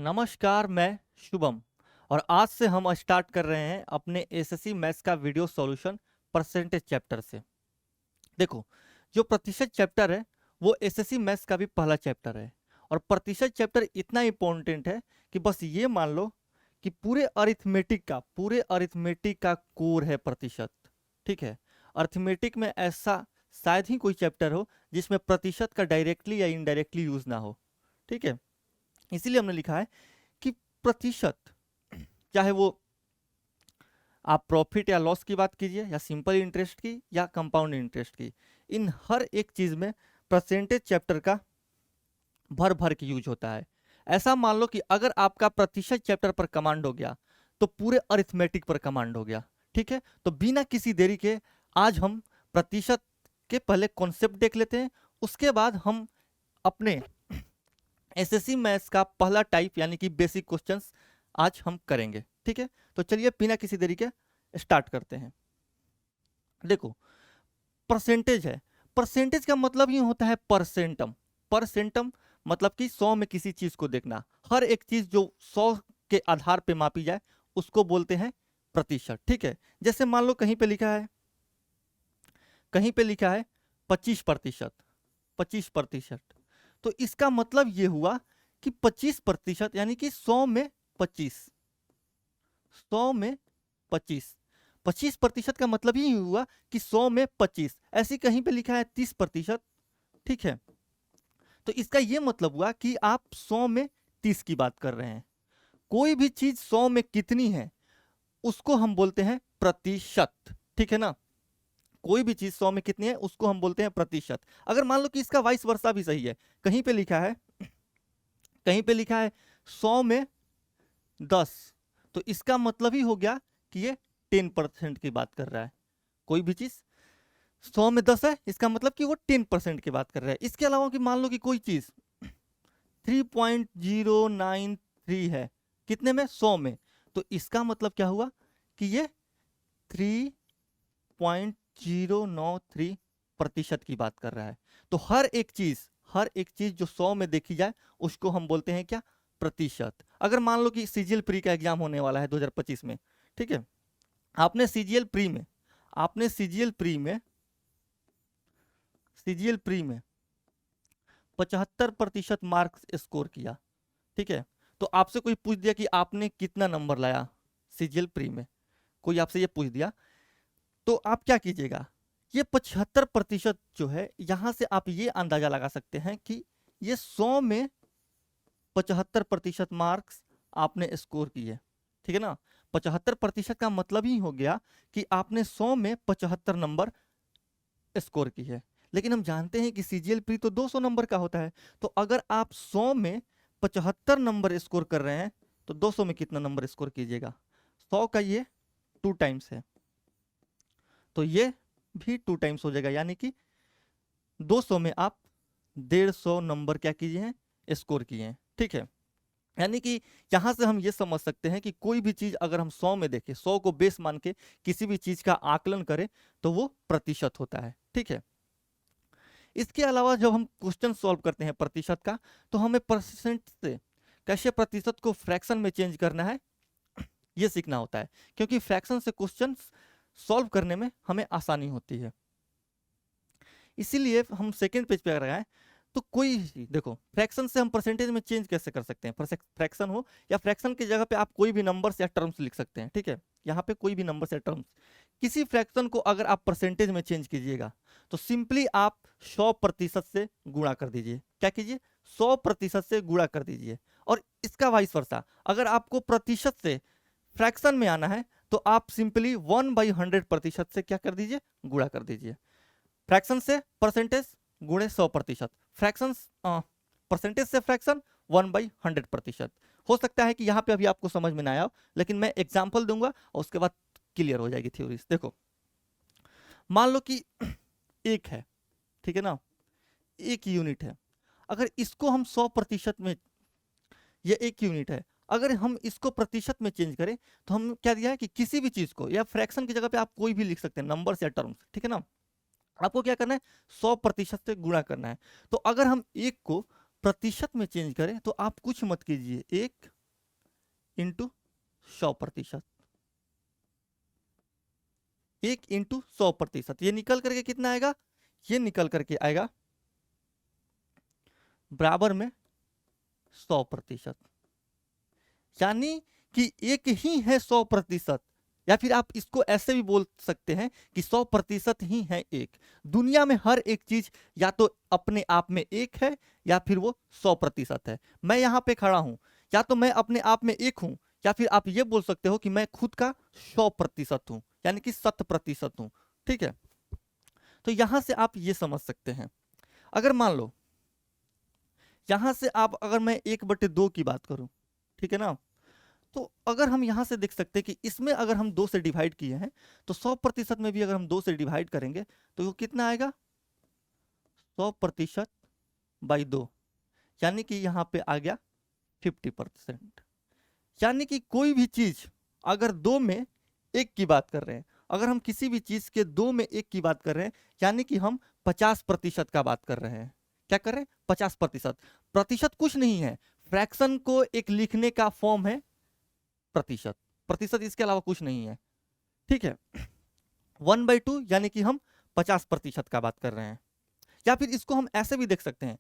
नमस्कार, मैं शुभम। और आज से हम स्टार्ट कर रहे हैं अपने एसएससी मैथ्स का वीडियो सॉल्यूशन परसेंटेज चैप्टर से। देखो, जो प्रतिशत चैप्टर है वो एसएससी मैथ्स का भी पहला चैप्टर है। और प्रतिशत चैप्टर इतना इंपॉर्टेंट है कि बस ये मान लो कि पूरे अरिथमेटिक का कोर है प्रतिशत। ठीक है, अरिथमेटिक में ऐसा शायद ही कोई चैप्टर हो जिसमें प्रतिशत का डायरेक्टली या इनडायरेक्टली यूज ना हो। ठीक है, इसीलिए हमने लिखा है कि प्रतिशत, चाहे वो आप प्रॉफिट या लॉस की बात कीजिए या सिंपल इंटरेस्ट की या कंपाउंड इंटरेस्ट की, इन हर एक चीज में परसेंटेज चैप्टर का भर भर के यूज होता है। ऐसा मान लो कि अगर आपका प्रतिशत चैप्टर पर कमांड हो गया तो पूरे अरिथमेटिक पर कमांड हो गया। ठीक है, तो बिना किसी देरी के आज हम प्रतिशत के पहले कॉन्सेप्ट देख लेते हैं, उसके बाद हम अपने एसएससी मैथ्स का पहला टाइप यानी कि बेसिक क्वेश्चंस आज हम करेंगे। ठीक है, तो चलिए बिना किसी देरी के स्टार्ट करते हैं। देखो, परसेंटेज है। परसेंटेज का मतलब ही होता है परसेंटम। परसेंटम मतलब कि 100 में किसी चीज को देखना, हर एक चीज जो 100 के आधार पे मापी जाए उसको बोलते हैं प्रतिशत। ठीक है, जैसे मान लो कहीं पे लिखा है 25%। 25%, तो इसका मतलब ये हुआ कि 25% यानी कि 100 में 25। 100 में 25, 25% का मतलब ही हुआ कि 100 में 25। ऐसे ही कहीं पे लिखा है 30%। ठीक है, तो इसका ये मतलब हुआ कि आप 100 में 30 की बात कर रहे हैं। कोई भी चीज 100 में कितनी है उसको हम बोलते हैं प्रतिशत। ठीक है ना, कोई भी चीज 100 में कितनी है उसको हम बोलते हैं प्रतिशत। अगर मान लो कि इसका वाइस वर्सा भी सही है, कहीं पे लिखा है कहीं पे लिखा है 100 में 10, तो इसका मतलब ही हो गया कि ये 10% की बात कर रहा है। कोई भी चीज 100 में 10 है, इसका मतलब कि वो 10% की बात कर रहा है। इसके अलावा कि मान लो कि कोई चीज 3.093 है, कितने में? 100 में, तो इसका मतलब क्या हुआ कि ये 3.093% की बात कर रहा है। तो हर एक चीज जो 100 में देखी जाए उसको हम बोलते हैं क्या? प्रतिशत। अगर मान लो कि सीजीएल प्री का एग्जाम होने वाला है 2025 में, ठीक है, आपने सीजीएल प्री में आपने सीजीएल प्री में 75% मार्क्स स्कोर किया। ठीक है, तो आपसे कोई पूछ दिया कि आपने कितना नंबर लाया सीजीएल प्री में, कोई आपसे ये पूछ दिया, तो आप क्या कीजिएगा? ये 75% जो है, यहां से आप ये अंदाजा लगा सकते हैं कि ये 100 में 75% मार्क्स आपने स्कोर किए। ठीक है ना, 75% का मतलब ही हो गया कि आपने 100 में 75 नंबर स्कोर की है। लेकिन हम जानते हैं कि सीजीएल प्री तो 200 नंबर का होता है, तो अगर आप 100 में 75 नंबर स्कोर कर रहे हैं तो 200 में कितना नंबर स्कोर कीजिएगा? 100 का ये 2 टाइम्स है, तो ये भी 2 टाइम्स हो जाएगा, यानी कि 200 में आप 150 नंबर क्या किए हैं? स्कोर किए हैं। ठीक है, यानी कि यहां से हम ये समझ सकते हैं कि कोई भी चीज अगर हम 100 में देखें, 100 को बेस मान के किसी भी चीज का आकलन करें तो वो प्रतिशत होता है। ठीक है, इसके अलावा जब हम क्वेश्चन सॉल्व करते हैं प्रतिशत का, तो हमें परसेंट से कैसे प्रतिशत को फ्रैक्शन में चेंज करना है ये सीखना होता है, क्योंकि फ्रैक्शन से क्वेश्चन सॉल्व करने में हमें आसानी होती है। इसीलिए हम सेकेंड पेज पे अगर आए तो कोई देखो, फ्रैक्शन से हम परसेंटेज में चेंज कैसे कर सकते हैं? फ्रैक्शन हो या फ्रैक्शन की जगह पे आप कोई भी नंबर्स या टर्म्स लिख सकते हैं। ठीक है, यहाँ पे कोई भी नंबर्स या टर्म्स, किसी फ्रैक्शन को अगर आप परसेंटेज में चेंज कीजिएगा तो सिंपली आप 100% से गुणा कर दीजिए। क्या कीजिए? 100% से गुणा कर दीजिए। और इसका वाइस वर्सा, अगर आपको प्रतिशत से फ्रैक्शन में आना है तो आप सिंपली 1/100% से क्या कर दीजिए? गुणा कर दीजिए। फ्रैक्शन से परसेंटेज गुणे 100%, फ्रैक्शन परसेंटेज से फ्रैक्शन 1/100%। हो सकता है कि यहाँ पे अभी आपको समझ में ना आया हो, लेकिन मैं एग्जाम्पल दूंगा और उसके बाद क्लियर हो जाएगी थ्योरीज। देखो, मान लो कि एक है, ठीक है ना, एक यूनिट है। अगर इसको हम 100% में, ये एक यूनिट है, अगर हम इसको प्रतिशत में चेंज करें तो हम क्या दिया है कि किसी भी चीज को, या फ्रैक्शन की जगह पे आप कोई भी लिख सकते हैं, नंबर्स या टर्म्स। ठीक है ना, आपको क्या करना है? 100% से गुणा करना है। तो अगर हम एक को प्रतिशत में चेंज करें तो आप कुछ मत कीजिए, एक इंटू 100%, 1 इंटू 100%, ये निकल करके कितना आएगा, ये निकल करके आएगा बराबर में 100%, यानी कि एक ही है 100%, या फिर आप इसको ऐसे भी बोल सकते हैं कि 100% ही है एक। दुनिया में हर एक चीज या तो अपने आप में एक है या फिर वो 100% है। मैं यहाँ पे खड़ा हूं, या तो मैं अपने आप में एक हूं, या फिर आप ये बोल सकते हो कि मैं खुद का 100% हूं, यानी कि 100% हूं। ठीक है, तो यहां से आप ये समझ सकते हैं। अगर मान लो यहां से आप, अगर मैं 1/2 की बात करूं, ठीक है ना, तो अगर हम यहां से देख सकते हैं कि इसमें अगर हम 2 से डिवाइड किए हैं, तो 100% में भी अगर हम 2 से डिवाइड करेंगे तो वो कितना आएगा, 100% बाई 2, यानी कि यहां पे आ गया 50%। यानी कि कोई भी चीज अगर 2 में 1 की बात कर रहे हैं, अगर हम किसी भी चीज के 2 में 1 की बात कर रहे हैं, यानी कि हम 50% का बात कर रहे हैं। क्या कर रहे हैं, 50%। प्रतिशत कुछ नहीं है, फ्रैक्शन को एक लिखने का फॉर्म है प्रतिशत, प्रतिशत इसके अलावा कुछ नहीं है। ठीक है, 1/2 यानी कि हम 50% का बात कर रहे हैं। या फिर इसको हम ऐसे भी देख सकते हैं,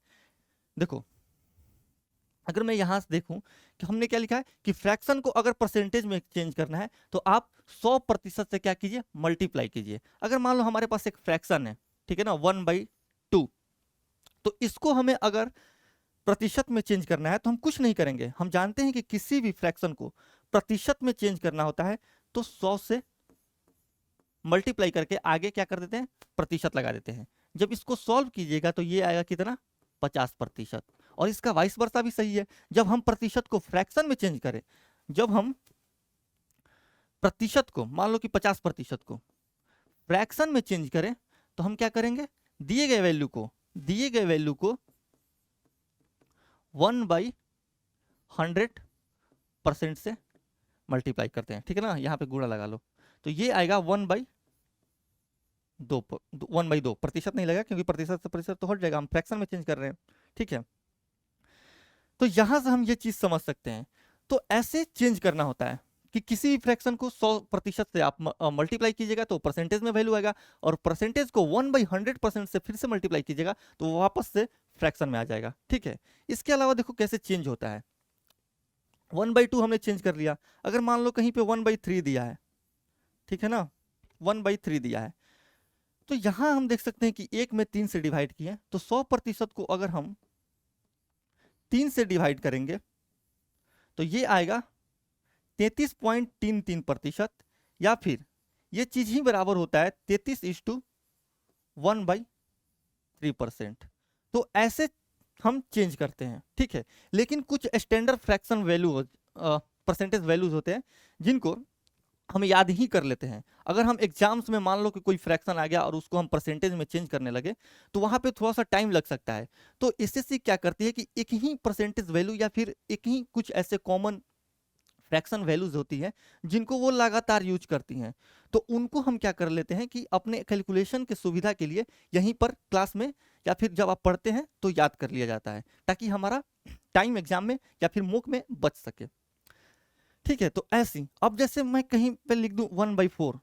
देखो अगर मैं यहां से देखूं कि हमने क्या लिखा है कि फ्रैक्शन को अगर परसेंटेज में चेंज करना है तो आप 100% से क्या कीजिए, मल्टीप्लाई कीजिए। अगर मान लो हमारे पास एक फ्रैक्शन है, ठीक है ना, 1/2, तो इसको हमें अगर प्रतिशत में चेंज करना है तो हम कुछ नहीं करेंगे। हम जानते हैं कि किसी भी फ्रैक्शन को प्रतिशत में चेंज करना होता है तो 100 से मल्टीप्लाई करके आगे क्या कर देते हैं, प्रतिशत लगा देते हैं। जब इसको सॉल्व कीजिएगा तो ये आएगा कितना, 50%। और इसका वाइस वर्सा भी सही है, जब हम प्रतिशत को फ्रैक्शन में चेंज करें, जब हम प्रतिशत को, मान लो कि 50% को फ्रैक्शन में चेंज करें तो हम क्या करेंगे, दिए गए वैल्यू को 1/100% से मल्टीप्लाई करते हैं। ठीक है ना, यहां पे गुणा लगा लो, तो ये आएगा 1/2 प्रतिशत नहीं लगा क्योंकि प्रतिशत से प्रतिशत तो हट जाएगा, हम फ्रैक्शन में चेंज कर रहे हैं। ठीक है, तो यहां से हम ये चीज समझ सकते हैं। तो ऐसे चेंज करना होता है कि किसी भी फ्रैक्शन को 100% से आप मल्टीप्लाई कीजिएगा तो परसेंटेज में वैल्यू आएगा, और परसेंटेज को 1/100% से फिर से मल्टीप्लाई कीजिएगा तो वो वापस से फ्रैक्शन में आ जाएगा। ठीक है, इसके अलावा देखो कैसे चेंज होता है। 1/2 हमने चेंज कर लिया, अगर मान लो कहीं पे 1/3 दिया है, ठीक है ना, 1/3 दिया है, तो यहां हम देख सकते हैं कि 1 में 3 से डिवाइड किए, तो 100% को अगर हम 3 से डिवाइड करेंगे तो ये आएगा 33.33%, या फिर ये चीज ही बराबर होता है 33:1/3%। तो ऐसे हम चेंज करते हैं। ठीक है, लेकिन कुछ standard fraction value, percentage values होते हैं जिनको हम याद ही कर लेते हैं। अगर हम एग्जाम्स में मान लो कि कोई फ्रैक्शन आ गया और उसको हम परसेंटेज में चेंज करने लगे तो वहां पे थोड़ा सा टाइम लग सकता है। तो एसएससी क्या करती है कि एक ही परसेंटेज वैल्यू या फिर एक ही कुछ ऐसे कॉमन फ्रैक्शन वैल्यूज होती है जिनको वो लगातार यूज करती हैं, तो उनको हम क्या कर लेते हैं कि अपने कैलकुलेशन की सुविधा के लिए यहीं पर क्लास में या फिर जब आप पढ़ते हैं तो याद कर लिया जाता है, ताकि हमारा टाइम एग्जाम में या फिर मूक में बच सके। ठीक है, तो ऐसी अब जैसे मैं कहीं पे लिख दूं 1/4,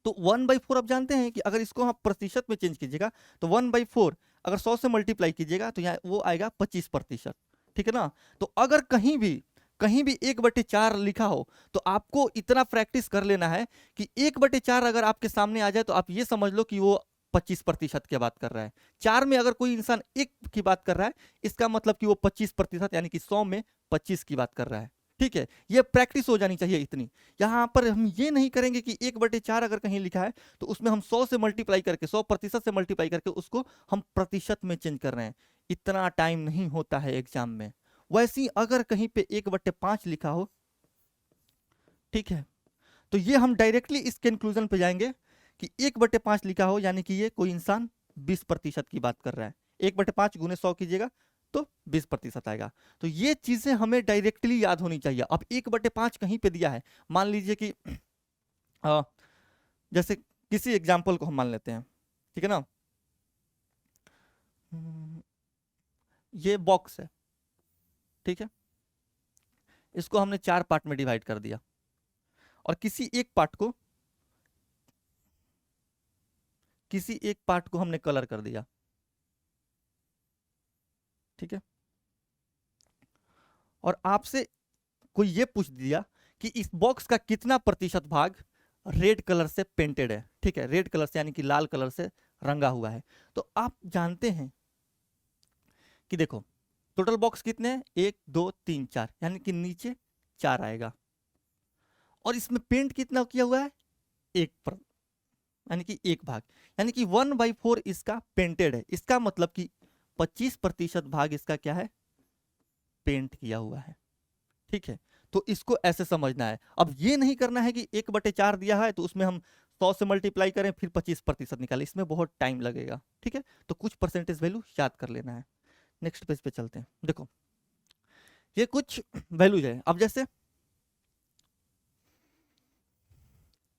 तो 1/4 आप जानते हैं कि अगर इसको आप प्रतिशत में चेंज कीजिएगा तो 1/4 अगर 100 से मल्टीप्लाई कीजिएगा तो यहाँ वो आएगा 25%। ठीक है ना, तो अगर कहीं भी 1/4 लिखा हो तो आपको इतना प्रैक्टिस कर लेना है कि 1/4 अगर आपके सामने आ जाए तो आप ये समझ लो कि वो 25% की बात कर रहा है। 4 में अगर कोई इंसान 1 की बात कर रहा है, इसका मतलब कि वो 25% यानी कि 100 में 25 की बात कर रहा है। ठीक है, ये प्रैक्टिस हो जानी चाहिए इतनी। यहां पर हम ये नहीं करेंगे कि 1/4 अगर कहीं लिखा है तो उसमें हम 100 से मल्टीप्लाई करके, 100% से मल्टीप्लाई करके उसको हम प्रतिशत में चेंज कर रहे हैं। इतना टाइम नहीं होता है एग्जाम में। वैसे ही अगर कहीं पे 1/5 लिखा हो, ठीक है, तो ये हम डायरेक्टली इस कंक्लूजन पे जाएंगे कि 1/5 लिखा हो यानी कि ये कोई इंसान 20% की बात कर रहा है। 1/5 गुने 100 कीजिएगा तो 20% आएगा। तो ये चीजें हमें डायरेक्टली याद होनी चाहिए। अब 1/5 कहीं पे दिया है, मान लीजिए कि जैसे किसी एग्जाम्पल को हम मान लेते हैं, ठीक है ना, ये बॉक्स है, ठीक है, इसको हमने 4 पार्ट में डिवाइड कर दिया और किसी एक पार्ट को हमने कलर कर दिया, ठीक है। और आपसे कोई ये पूछ दिया कि इस बॉक्स का कितना प्रतिशत भाग रेड कलर से पेंटेड है, ठीक है, रेड कलर से यानी कि लाल कलर से रंगा हुआ है। तो आप जानते हैं कि देखो टोटल बॉक्स कितने हैं, 1 2 3 4, यानी कि नीचे 4 आएगा और इसमें पेंट कितना किया हुआ है, यानी कि एक भाग, यानी कि 1/4 इसका पेंटेड है। इसका मतलब कि 25% भाग इसका क्या है, पेंट किया हुआ है, ठीक है। तो इसको ऐसे समझना है। अब ये नहीं करना है कि 1/4 दिया है तो उसमें हम 100 से मल्टीप्लाई करें फिर 25% निकालें, इसमें बहुत टाइम लगेगा, ठीक है। तो कुछ परसेंटेज वैल्यू याद कर लेना है। नेक्स्ट पेज पे चलते हैं। देखो ये कुछ वैल्यूज है। अब जैसे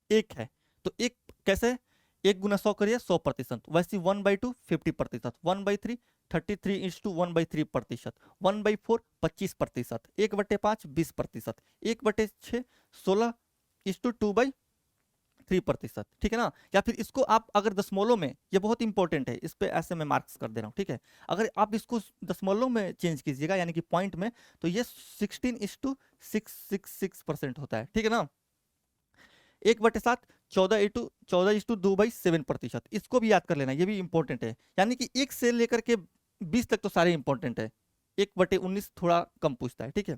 एक है तो एक कैसे, 1 गुना 100 करिए 100%, वैसे 1/2 50%, 1/3 33:1/3%, 1/4 25%, 1/5 20%, 1/6 16:2/3%, ठीक है ना। या फिर इसको आप अगर दशमलव में, ये बहुत इंपॉर्टेंट है, इस पे ऐसे मैं मार्क्स कर दे रहा हूँ, ठीक है। अगर आप इसको दशमलव में चेंज कीजिएगा यानी कि पॉइंट में, तो ये 16:666% होता है, ठीक है ना। 1/7 14:2/7%, इसको भी याद कर लेना, ये भी इंपॉर्टेंट है। यानी कि 1 से लेकर के 20 तक तो सारे इंपॉर्टेंट है, 1/19 थोड़ा कम पूछता है, ठीक है।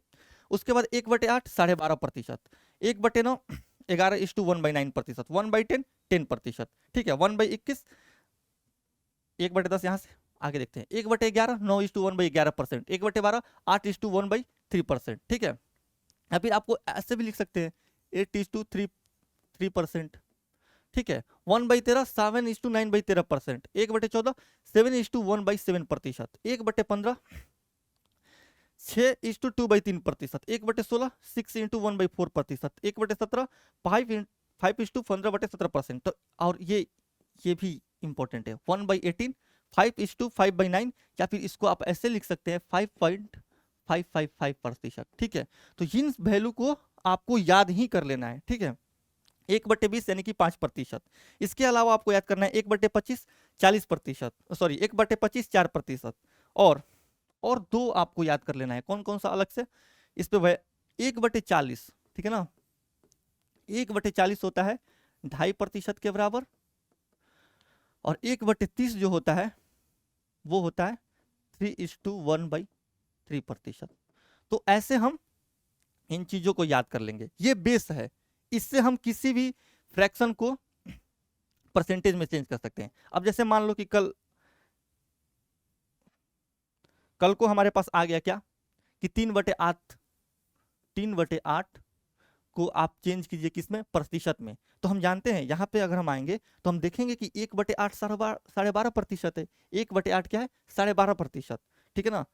उसके बाद 1/8 12.5%, 1/9 11:1/9%, 1/10 10%, ठीक है। 1/21 1/10, यहाँ से आगे देखते हैं, 1/11 9:1/11%, 1/12 8:1/3%, ठीक है। या फिर आपको ऐसे भी लिख सकते हैं 8:3%, ठीक है। 1/13 7:9/13%, 1/14 7:1/7%, 1/15 6:2/3%, 1/16 6:1/4%, 1/17 5:15/17%। तो और ये भी इंपॉर्टेंट है, 1/18 5:5/9, या फिर इसको आप ऐसे लिख सकते हैं 5.555%, ठीक है। तो इन वैल्यू को आपको याद ही कर लेना है, ठीक है। 1/20 यानी कि 5%। इसके अलावा आपको याद करना है 1/25 40%, सॉरी 1/25 4%, और दो आपको याद कर लेना है। कौन कौन सा अलग से, इस पे 1/40, ठीक है ना। 1/40 होता है 2.5% के बराबर, और 1/30 जो होता है वो होता है 3:1/3%। तो ऐसे हम इन चीजों को याद कर लेंगे, ये बेस है। इससे हम किसी भी फ्रैक्शन को परसेंटेज में चेंज कर सकते हैं। अब जैसे मान लो कि कल को हमारे पास आ गया क्या कि 3/8 को आप चेंज कीजिए किसमें, प्रतिशत में। तो हम जानते हैं यहाँ पे अगर हम आएंगे तो हम देखेंगे कि 1/8 12.5% है, 1/8 क्या है 12.5%, ठीक है ना।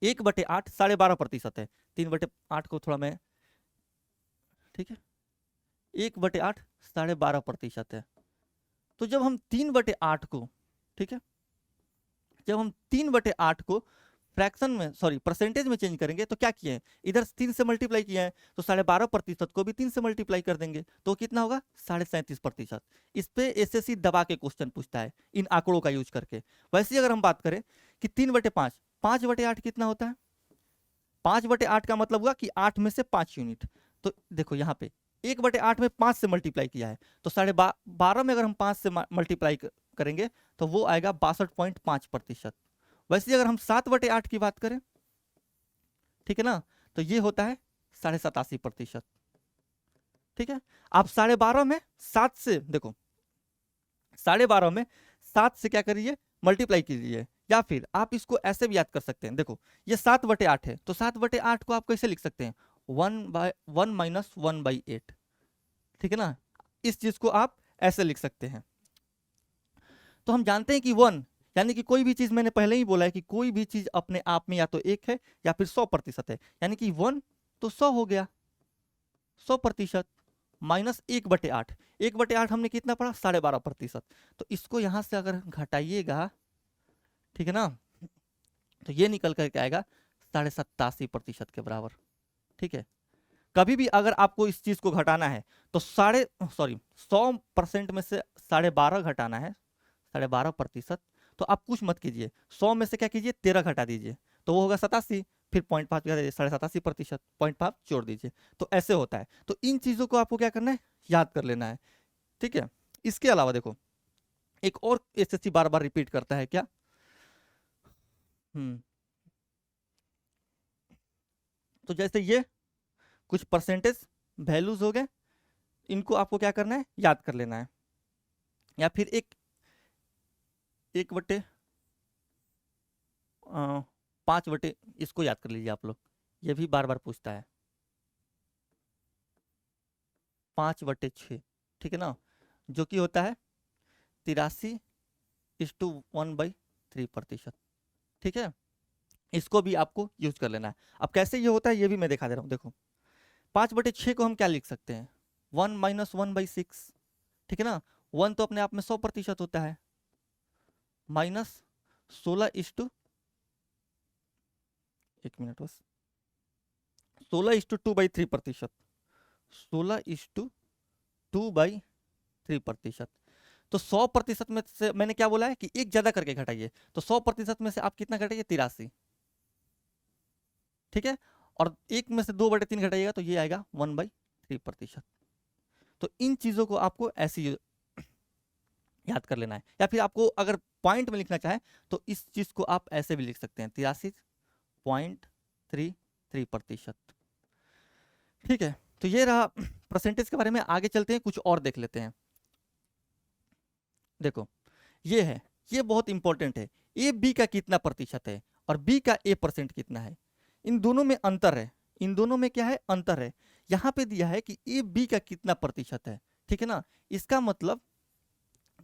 1/8 12.5% है, 3/8 को थोड़ा मैं, ठीक है, 1/8 12.5% है। तो जब हम 3/8 को, ठीक है, जब हम 3/8 को फ्रैक्शन में, सॉरी परसेंटेज में चेंज करेंगे तो क्या किए हैं, इधर 3 से मल्टीप्लाई किया है, तो 12.5% को भी 3 से मल्टीप्लाई कर देंगे तो कितना होगा 37.5%। इस पे एसएससी दबा के क्वेश्चन पूछता है इन आंकड़ों का यूज करके। वैसे ही अगर हम बात करें कि 3/5 5/8 कितना होता है, 5/8 का मतलब हुआ कि 8 में से 5 यूनिट। तो देखो यहाँ पे 1/8 में 5 से मल्टीप्लाई किया है, तो 12.5 में अगर हम 5 से मल्टीप्लाई करेंगे तो वो आएगा 62.5%। वैसे ही अगर हम 7/8 की बात करें, ठीक है ना, तो ये होता है 87.5%, ठीक है। आप 12.5 में 7 से, देखो 12.5 में 7 से क्या करिए, मल्टीप्लाई कीजिए। या फिर आप इसको ऐसे भी याद कर सकते हैं, देखो ये 7/8 है, तो 7/8 को आप कैसे लिख सकते हैं, 1/1 - 1/8, ठीक है ना। इस चीज को आप ऐसे लिख सकते हैं। तो हम जानते हैं कि 1 यानी कि कोई भी चीज, मैंने पहले ही बोला है कि कोई भी चीज अपने आप में या तो 1 है या फिर 100% है, यानी कि 1 तो 100 हो गया, 100% माइनस 1/8, 1/8 हमने कितना पढ़ा 12.5%। तो इसको यहां से अगर घटाइएगा, ठीक है ना, तो ये निकल करके आएगा 87% के बराबर। ठीक है, कभी भी अगर आपको इस चीज को घटाना है तो 100% में से 12.5 घटाना है, 12.5%, तो आप कुछ मत कीजिए, 100 में से क्या कीजिए 13 घटा दीजिए, तो वो होगा 87, फिर 0.5 87%, 0.5 जोड़ दीजिए। तो ऐसे होता है। तो इन चीजों को आपको क्या करना है, याद कर लेना है। ठीक है, इसके अलावा देखो एक और एसएससी बार बार रिपीट करता है क्या, हम्म तो जैसे ये कुछ परसेंटेज वैल्यूज हो गए, इनको आपको क्या करना है, याद कर लेना है। या फिर एक बटे 5 बटे, इसको याद कर लीजिए आप लोग, ये भी बार बार पूछता है, 5/6, ठीक है ना, जो कि होता है 83:1/3%। ठीक है, इसको भी आपको यूज कर लेना है। अब कैसे ये होता है ये भी मैं दिखा दे रहा हूँ। देखो 5/6 को हम क्या लिख सकते हैं, 1 - 1/6, ठीक है ना। 1 तो अपने आप में 100% होता है, माइनस 16 एक मिनट बस, 16:2/3%, 16:2/3%। तो 100% में से मैंने क्या बोला है कि एक ज्यादा करके घटाइए, तो 100% में से आप कितना घटाइए, 83। ठीक है, और एक में से 2/3 घटाइएगा तो ये आएगा 1/3%। तो इन चीजों को आपको ऐसे याद कर लेना है। या फिर आपको अगर पॉइंट में लिखना चाहे तो इस चीज को आप ऐसे भी लिख सकते हैं, 83.33%। ठीक है, तो ये रहा परसेंटेज के बारे में। आगे चलते हैं, कुछ और देख लेते हैं। देखो ये है, ये बहुत इंपॉर्टेंट है, ए बी का कितना प्रतिशत है और बी का ए परसेंट कितना है। इन दोनों में अंतर है, इन दोनों में क्या है, अंतर है। यहां पे दिया है कि ए बी का कितना प्रतिशत है, ठीक है ना। इसका मतलब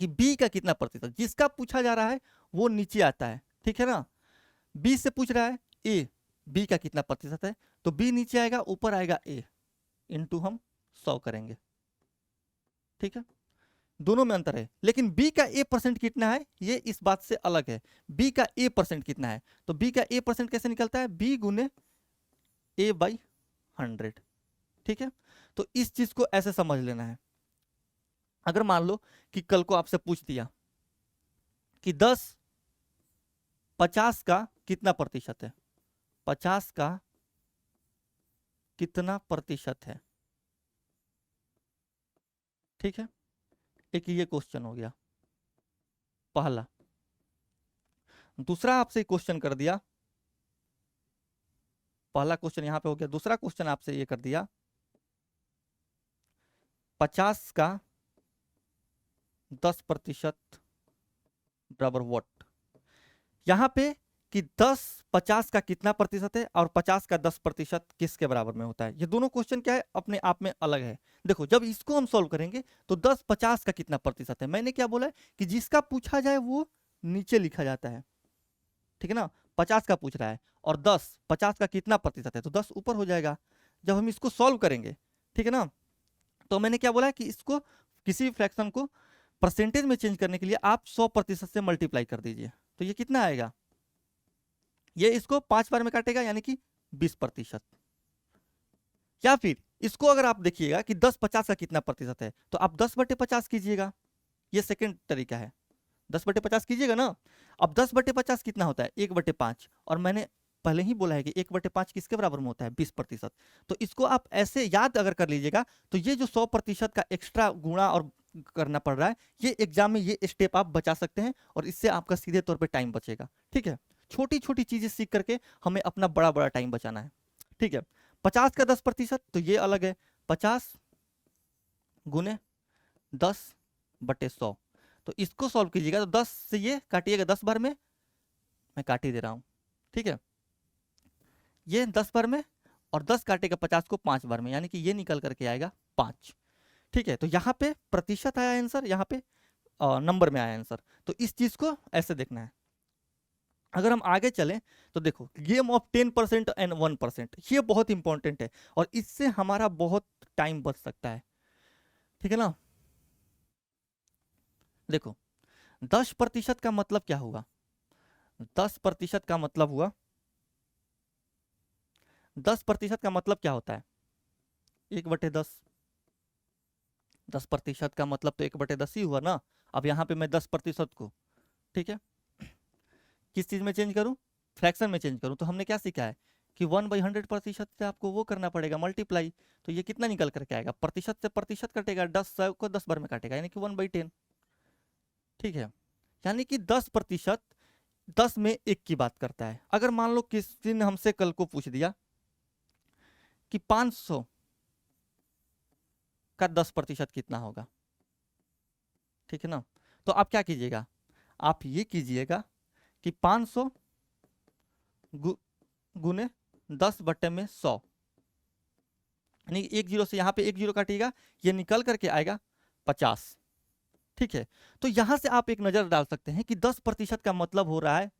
कि बी का कितना प्रतिशत, जिसका पूछा जा रहा है वो नीचे आता है, ठीक है ना। बी से पूछ रहा है ए बी का कितना प्रतिशत है, तो बी नीचे आएगा, ऊपर आएगा ए, इंटू हम 100 करेंगे। ठीक है, दोनों में अंतर है, लेकिन बी का ए परसेंट कितना है ये इस बात से अलग है। बी का ए परसेंट कितना है, तो बी का ए परसेंट कैसे निकलता है, बी गुने A/100। ठीक है, तो इस चीज को ऐसे समझ लेना है। अगर मान लो कि कल को आपसे पूछ दिया कि 50 का कितना प्रतिशत है, 50 का कितना प्रतिशत है, ठीक है, एक ये क्वेश्चन हो गया पहला। दूसरा आपसे क्वेश्चन कर दिया, पहला क्वेश्चन यहां पे हो गया, दूसरा क्वेश्चन आपसे ये कर दिया 50 का 10% बराबर व्हाट। यहां पे कि 50 का कितना प्रतिशत है और 50 का 10% किसके बराबर में होता है, ये दोनों क्वेश्चन क्या है, अपने आप में अलग है। देखो जब इसको हम सॉल्व करेंगे तो 10 50 का कितना प्रतिशत है, मैंने क्या बोला है कि जिसका पूछा जाए वो नीचे लिखा जाता है, ठीक है ना। 50 का पूछ रहा है और 50 का कितना प्रतिशत है, तो 10 ऊपर हो जाएगा। जब हम इसको सॉल्व करेंगे, ठीक है ना, तो मैंने क्या बोला है कि इसको किसी फ्रैक्शन को परसेंटेज में चेंज करने के लिए आप 100% से मल्टीप्लाई कर दीजिए, तो ये कितना आएगा, ये इसको 5 बार में काटेगा यानी कि 20%। या फिर इसको अगर आप देखिएगा कि 10 50 का कितना प्रतिशत है, तो आप 10/50 कीजिएगा, ये सेकेंड तरीका है। 10/50 कीजिएगा ना। अब 10/50 कितना होता है, 1/5, और मैंने पहले ही बोला है कि 1/5 किसके बराबर में होता है, 20%। तो इसको आप ऐसे याद अगर कर लीजिएगा तो ये जो 100% का एक्स्ट्रा गुणा और करना पड़ रहा है, ये एग्जाम में ये स्टेप आप बचा सकते हैं और इससे आपका सीधे तौर पे टाइम बचेगा। ठीक है, छोटी छोटी चीजें सीख करके हमें अपना बड़ा बड़ा टाइम बचाना है। ठीक है, 50 का 10% तो ये अलग है, 50 गुने 10/100। तो इसको सॉल्व कीजिएगा तो 10 से ये काटिएगा 10 बार में, मैं काट ही दे रहा हूं, ठीक है, ये 10 बार में, और 10 काटेगा 50 को 5 बार में, यानी कि ये निकल करके आएगा 5। ठीक है, तो यहाँ पे प्रतिशत आया आंसर, यहाँ पे नंबर में आया आंसर। तो इस चीज को ऐसे देखना है। अगर हम आगे चलें तो देखो गेम ऑफ 10% एंड 1%, ये बहुत इंपॉर्टेंट है और इससे हमारा बहुत टाइम बच सकता है। ठीक है ना, देखो 10% का मतलब क्या हुआ, 10% का मतलब हुआ 10% का मतलब क्या होता है? 1/10। 10% का मतलब तो 1/10 ही हुआ ना। अब यहाँ पे मैं 10% को, ठीक है, किस चीज में चेंज करूं? फ्रैक्शन में चेंज करूं। तो हमने क्या सीखा है कि 1/100% से आपको वो करना पड़ेगा, मल्टीप्लाई। तो ये कितना निकल करके आएगा? प्रतिशत से प्रतिशत कटेगा, 10 को 10 बार में काटेगा, यानी कि 1/10। ठीक है, यानी कि 10% 10 में 1 की बात करता है। अगर मान लो किसी ने हमसे कल को पूछ दिया कि 500 का 10% कितना होगा, ठीक है ना, तो आप क्या कीजिएगा? आप ये कीजिएगा कि 500 गुने 10/100, यानी 1 जीरो से यहाँ पे 1 जीरो काटिएगा, ये निकल करके आएगा 50। ठीक है, तो यहां से आप एक नजर डाल सकते हैं कि 10% का मतलब हो रहा है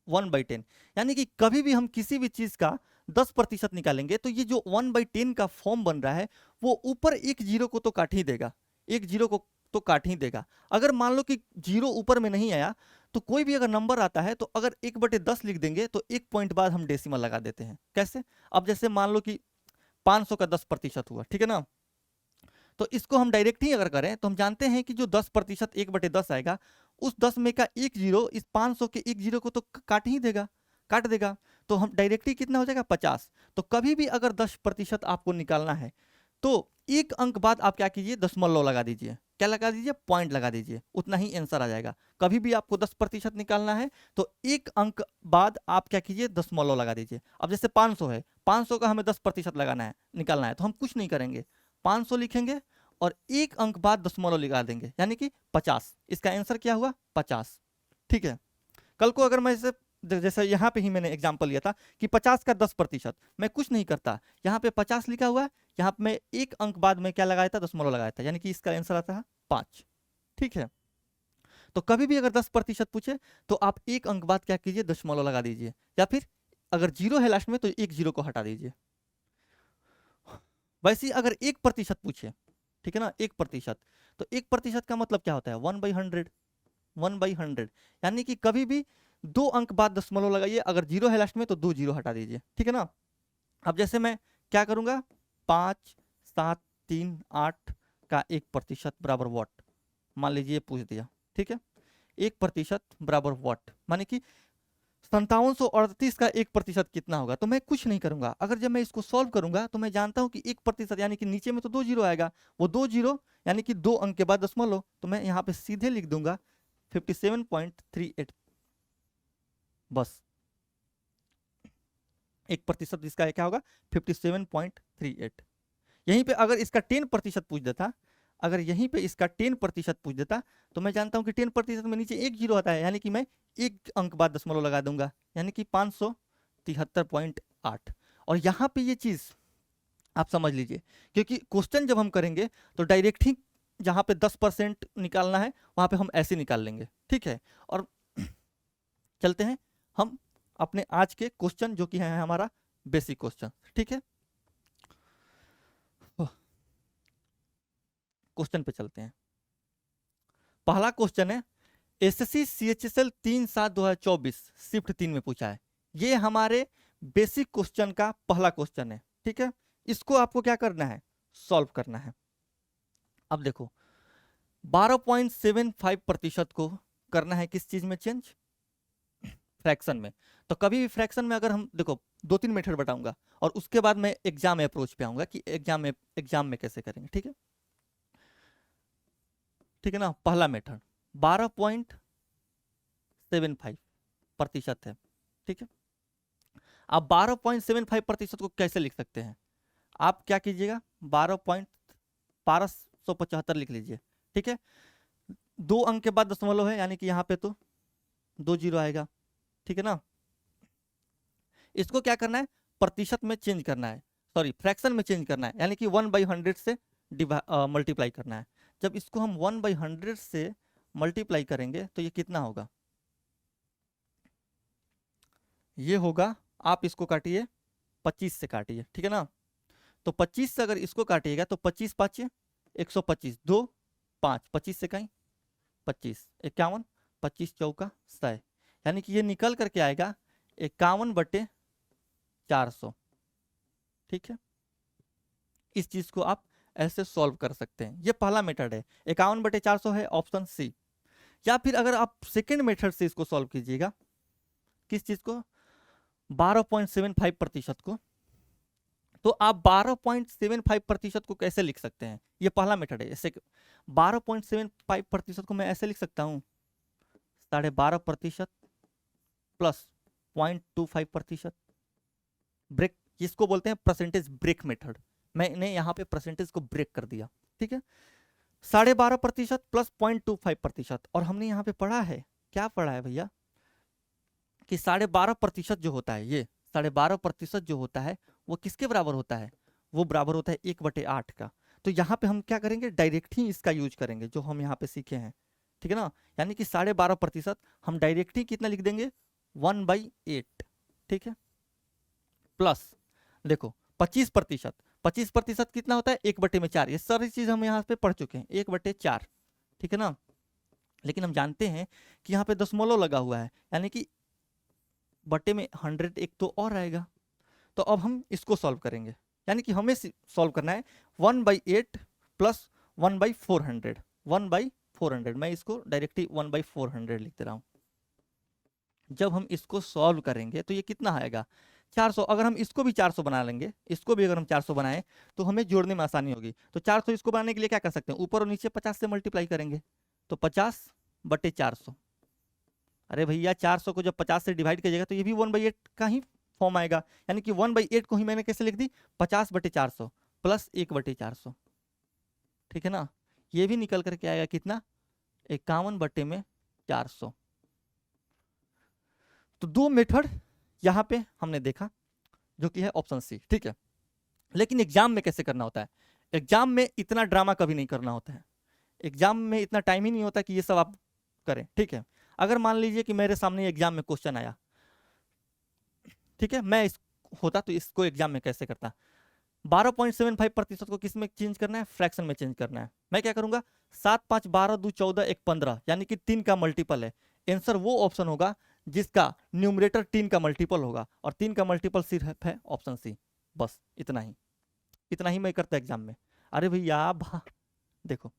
1/10। यानी कि कभी भी हम किसी भी चीज का 10% निकालेंगे तो ये जो 1/10 का फॉर्म बन रहा है वो ऊपर 1 जीरो को तो काट ही देगा, 1 जीरो को तो काट ही देगा। अगर मान लो कि जीरो ऊपर में नहीं आया तो कोई भी अगर नंबर आता है तो अगर 1/10 लिख देंगे तो 1 पॉइंट बाद हम डेसिमल लगा देते हैं। कैसे? अब जैसे मान लो कि 500 का 10% हुआ, ठीक है ना, तो इसको हम डायरेक्ट ही अगर करें तो हम जानते हैं कि जो 10% 1/10 आएगा, उस 10 में का 1 जीरो इस 500 के 1 जीरो को तो काट ही देगा, काट देगा। तो हम डायरेक्टली कितना हो जाएगा? 50। तो कभी भी अगर 10% आपको निकालना है तो एक अंक बाद आप क्या कीजिए? दशमलव लगा दीजिए। क्या लगा दीजिए? पॉइंट लगा दीजिए, उतना ही आंसर आ जाएगा। कभी भी आपको 10% निकालना है तो एक अंक बाद आप क्या कीजिए? दशमलव लगा दीजिए। अब जैसे 500 है, 500 का हमें 10% लगाना है, निकालना है, तो हम कुछ नहीं करेंगे, 500 लिखेंगे और एक अंक बाद दशमलव लगा देंगे, यानी कि 50। इसका आंसर क्या हुआ? 50। ठीक है, कल को अगर मैं इसे जैसे यहाँ पे ही मैंने एग्जांपल लिया था कि 50 का 10%, मैं कुछ नहीं करता, यहाँ पे 50 लिखा हुआ है, यहाँ पे मैं एक अंक बाद में क्या लगाया था? दशमलव लगाया था, यानी कि इसका आंसर आता है 5। ठीक है, तो कभी भी अगर 10% पूछे तो आप एक अंक बाद क्या कीजिए? दशमलव लगा दीजिए, या फिर अगर जीरो है लास्ट में तो 1 जीरो को हटा दीजिए। वैसे ही अगर 1% पूछे, ठीक है ना, 1%, तो 1% का मतलब क्या होता है? 1/100। 1/100, यानी कि कभी भी 2 अंक बाद दशमलव लगाइए, अगर जीरो है लास्ट में तो 2 जीरो हटा दीजिए। ठीक है ना, अब जैसे मैं क्या करूंगा? 5, 7, 3, 8 का 1% बराबर वॉट, मान लीजिए पूछ दिया, ठीक है, 1% बराबर वॉट, माने कि 5738 का 1% कितना होगा? तो मैं कुछ नहीं करूंगा, अगर जब मैं इसको सॉल्व करूंगा तो मैं जानता हूं कि 1% यानी कि नीचे में तो 2 जीरो आएगा, वो 2 जीरो यानी कि 2 अंक के बाद दशमलव, तो मैं यहाँ पे सीधे लिख दूंगा 57.38। बस 1% इसका क्या होगा? 57.38। यहीं पे अगर इसका 10% पूछ देता, अगर यहीं पे इसका 10% पूछ देता तो मैं जानता हूं कि 10% में नीचे 1 जीरो आता है, यानी कि मैं एक अंक बाद दशमलव लगा दूंगा, यानी कि 573.8। और यहाँ पे ये चीज आप समझ लीजिए, क्योंकि क्वेश्चन जब हम करेंगे तो डायरेक्ट ही जहां पे 10% निकालना है वहां पे हम ऐसे निकाल लेंगे। ठीक है, और चलते हैं हम अपने आज के क्वेश्चन जो कि है हमारा बेसिक क्वेश्चन। ठीक है, क्वेश्चन पे चलते हैं। पहला क्वेश्चन है एसएससी सीएचएसएल 3/7/2024 शिफ्ट 3 में पूछा है। ये हमारे बेसिक क्वेश्चन का पहला क्वेश्चन है। ठीक है, इसको आपको क्या करना है? सॉल्व करना है। अब देखो 12.75% को करना है किस चीज में चेंज? फ्रैक्शन में। तो कभी भी फ्रैक्शन में अगर हम देखो 2-3 मेथड बताऊंगा और उसके बाद मैं एग्जाम अप्रोच पे आऊंगा कि एग्जाम में कैसे करेंगे। ठीक है, ठीक है ना, पहला मेथड 12.75% है। ठीक है, आप 12.75% को कैसे लिख सकते हैं? आप क्या कीजिएगा? 12.1275 लिख लीजिए। ठीक है, 2 अंक के बाद दशमलव है, यानी कि यहाँ पे तो 2 जीरो आएगा। ठीक है ना, इसको क्या करना है? प्रतिशत में चेंज करना है, सॉरी फ्रैक्शन में चेंज करना है, यानी कि 1/100 से मल्टीप्लाई करना है। जब इसको हम 1/100 से मल्टीप्लाई करेंगे तो ये कितना होगा? ये होगा, आप इसको काटिए 25 से काटिए। ठीक है ना, तो 25 से अगर इसको काटिएगा तो 25 पाँचे 125, 2 5, 25 से कहीं 25, 51, 25 चौका 100, यानी कि ये निकल करके आएगा 51/400। ठीक है, इस चीज को आप ऐसे सॉल्व कर सकते हैं। ये पहला मेथड है, 51/400 है ऑप्शन सी। या फिर अगर आप सेकेंड मेथड से इसको सॉल्व कीजिएगा, किस चीज को, 12.75% को, तो आप 12.75% को कैसे लिख सकते हैं, ये पहला मेथड है। ऐसे 12.75% को मैं ऐसे लिख सकता हूं, 12.5% प्लस 0.25%। ब्रेक, इसको बोलते हैं परसेंटेज ब्रेक मेथड। मैंने यहाँ पे परसेंटेज को ब्रेक कर दिया, ठीक है। 12.5% प्लस 0.25%। और हमने यहाँ पे पढ़ा है, क्या पढ़ा है भैया, कि 12.5% जो होता है, ये 12.5% जो होता है वो किसके बराबर होता है, वो बराबर होता है 1/8 का। तो यहाँ पे हम क्या करेंगे, डायरेक्ट ही इसका यूज करेंगे जो हम यहाँ पे सीखे हैं, ठीक है ना। यानी कि 12.5% हम डायरेक्ट ही कितना लिख देंगे, 1/8, ठीक है। प्लस देखो 25%, 25% कितना होता है, 1/4। ये सारी चीज हम यहाँ पे पढ़ चुके हैं, 1/4, ठीक है ना। लेकिन हम जानते हैं कि यहाँ पे दशमलव लगा हुआ है, यानी कि बटे में 100 एक तो और आएगा। तो अब हम इसको सॉल्व करेंगे, यानी कि हमें सॉल्व करना है 1/8 प्लस 1/400, 1/400। मैं इसको डायरेक्टली 1/400 लिख दे रहा हूं। जब हम इसको सॉल्व करेंगे तो ये कितना आएगा, 400। अगर हम इसको भी 400 बना लेंगे, इसको भी अगर हम 400 बनाएं तो हमें जोड़ने में आसानी होगी। तो 400 इसको बनाने के लिए क्या कर सकते हैं, ऊपर और नीचे 50 से मल्टीप्लाई करेंगे, तो 50/400। अरे भैया 400 को जब 50 से डिवाइड कीजिएगा तो ये भी 1/8 का ही फॉर्म आएगा। यानी कि 1/8 को ही मैंने कैसे लिख दी, 50/400 प्लस 1/400, ठीक है ना। ये भी निकल करके आएगा कितना, 51/400। तो दो मेथड यहां पे हमने देखा, जो कि है ऑप्शन सी, ठीक है। लेकिन एग्जाम में कैसे करना होता है, एग्जाम में इतना ड्रामा कभी नहीं करना होता है, एग्जाम में इतना टाइम ही नहीं होता कि ये सब आप करें, ठीक है। अगर मान लीजिए कि मेरे सामने एग्जाम में क्वेश्चन आया, ठीक है, मैं इस होता तो इसको एग्जाम में कैसे करता, 12.75% को किस में चेंज करना है, फ्रैक्शन में चेंज करना है। मैं क्या करूंगा, 7 5 12 2 14 1 15, यानी कि 3 का मल्टीपल है। आंसर वो ऑप्शन होगा जिसका न्यूमरेटर 3 का मल्टीपल होगा, और 3 का मल्टीपल सिर्फ है ऑप्शन सी। बस इतना ही, इतना ही मैं करता एग्जाम में। अरे भैया देखो,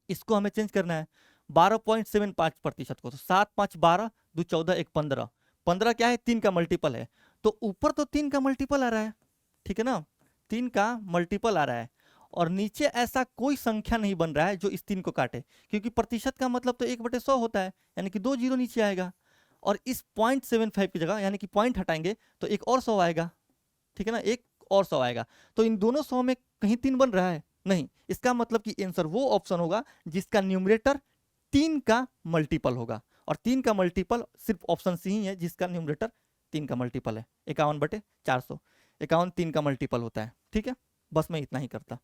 इसको हमें चेंज करना है 12.75% को, तो 7 5 12 2 14 1 15, 15 क्या है, 3 का मल्टीपल है। तो ऊपर तो 3 का मल्टीपल आ रहा है, ठीक है ना, 3 का मल्टीपल आ रहा है, और नीचे ऐसा कोई संख्या नहीं बन रहा है जो इस 3 को काटे, क्योंकि प्रतिशत का मतलब तो 1/100 होता है, यानी कि 2 जीरो नीचे आएगा। और इस 0.75 की जगह यानी कि पॉइंट हटाएंगे तो एक और 100 आएगा, ठीक है ना, एक और 100 आएगा। तो इन दोनों 100 में कहीं 3 बन रहा है नहीं, इसका मतलब कि आंसर वो ऑप्शन होगा जिसका न्यूमरेटर 3 का मल्टीपल होगा, और 3 का मल्टीपल सिर्फ ऑप्शन सी ही है जिसका न्यूमरेटर 3 का मल्टीपल है। 51/400, 51 3 का मल्टीपल होता है, ठीक है। बस मैं इतना ही करता।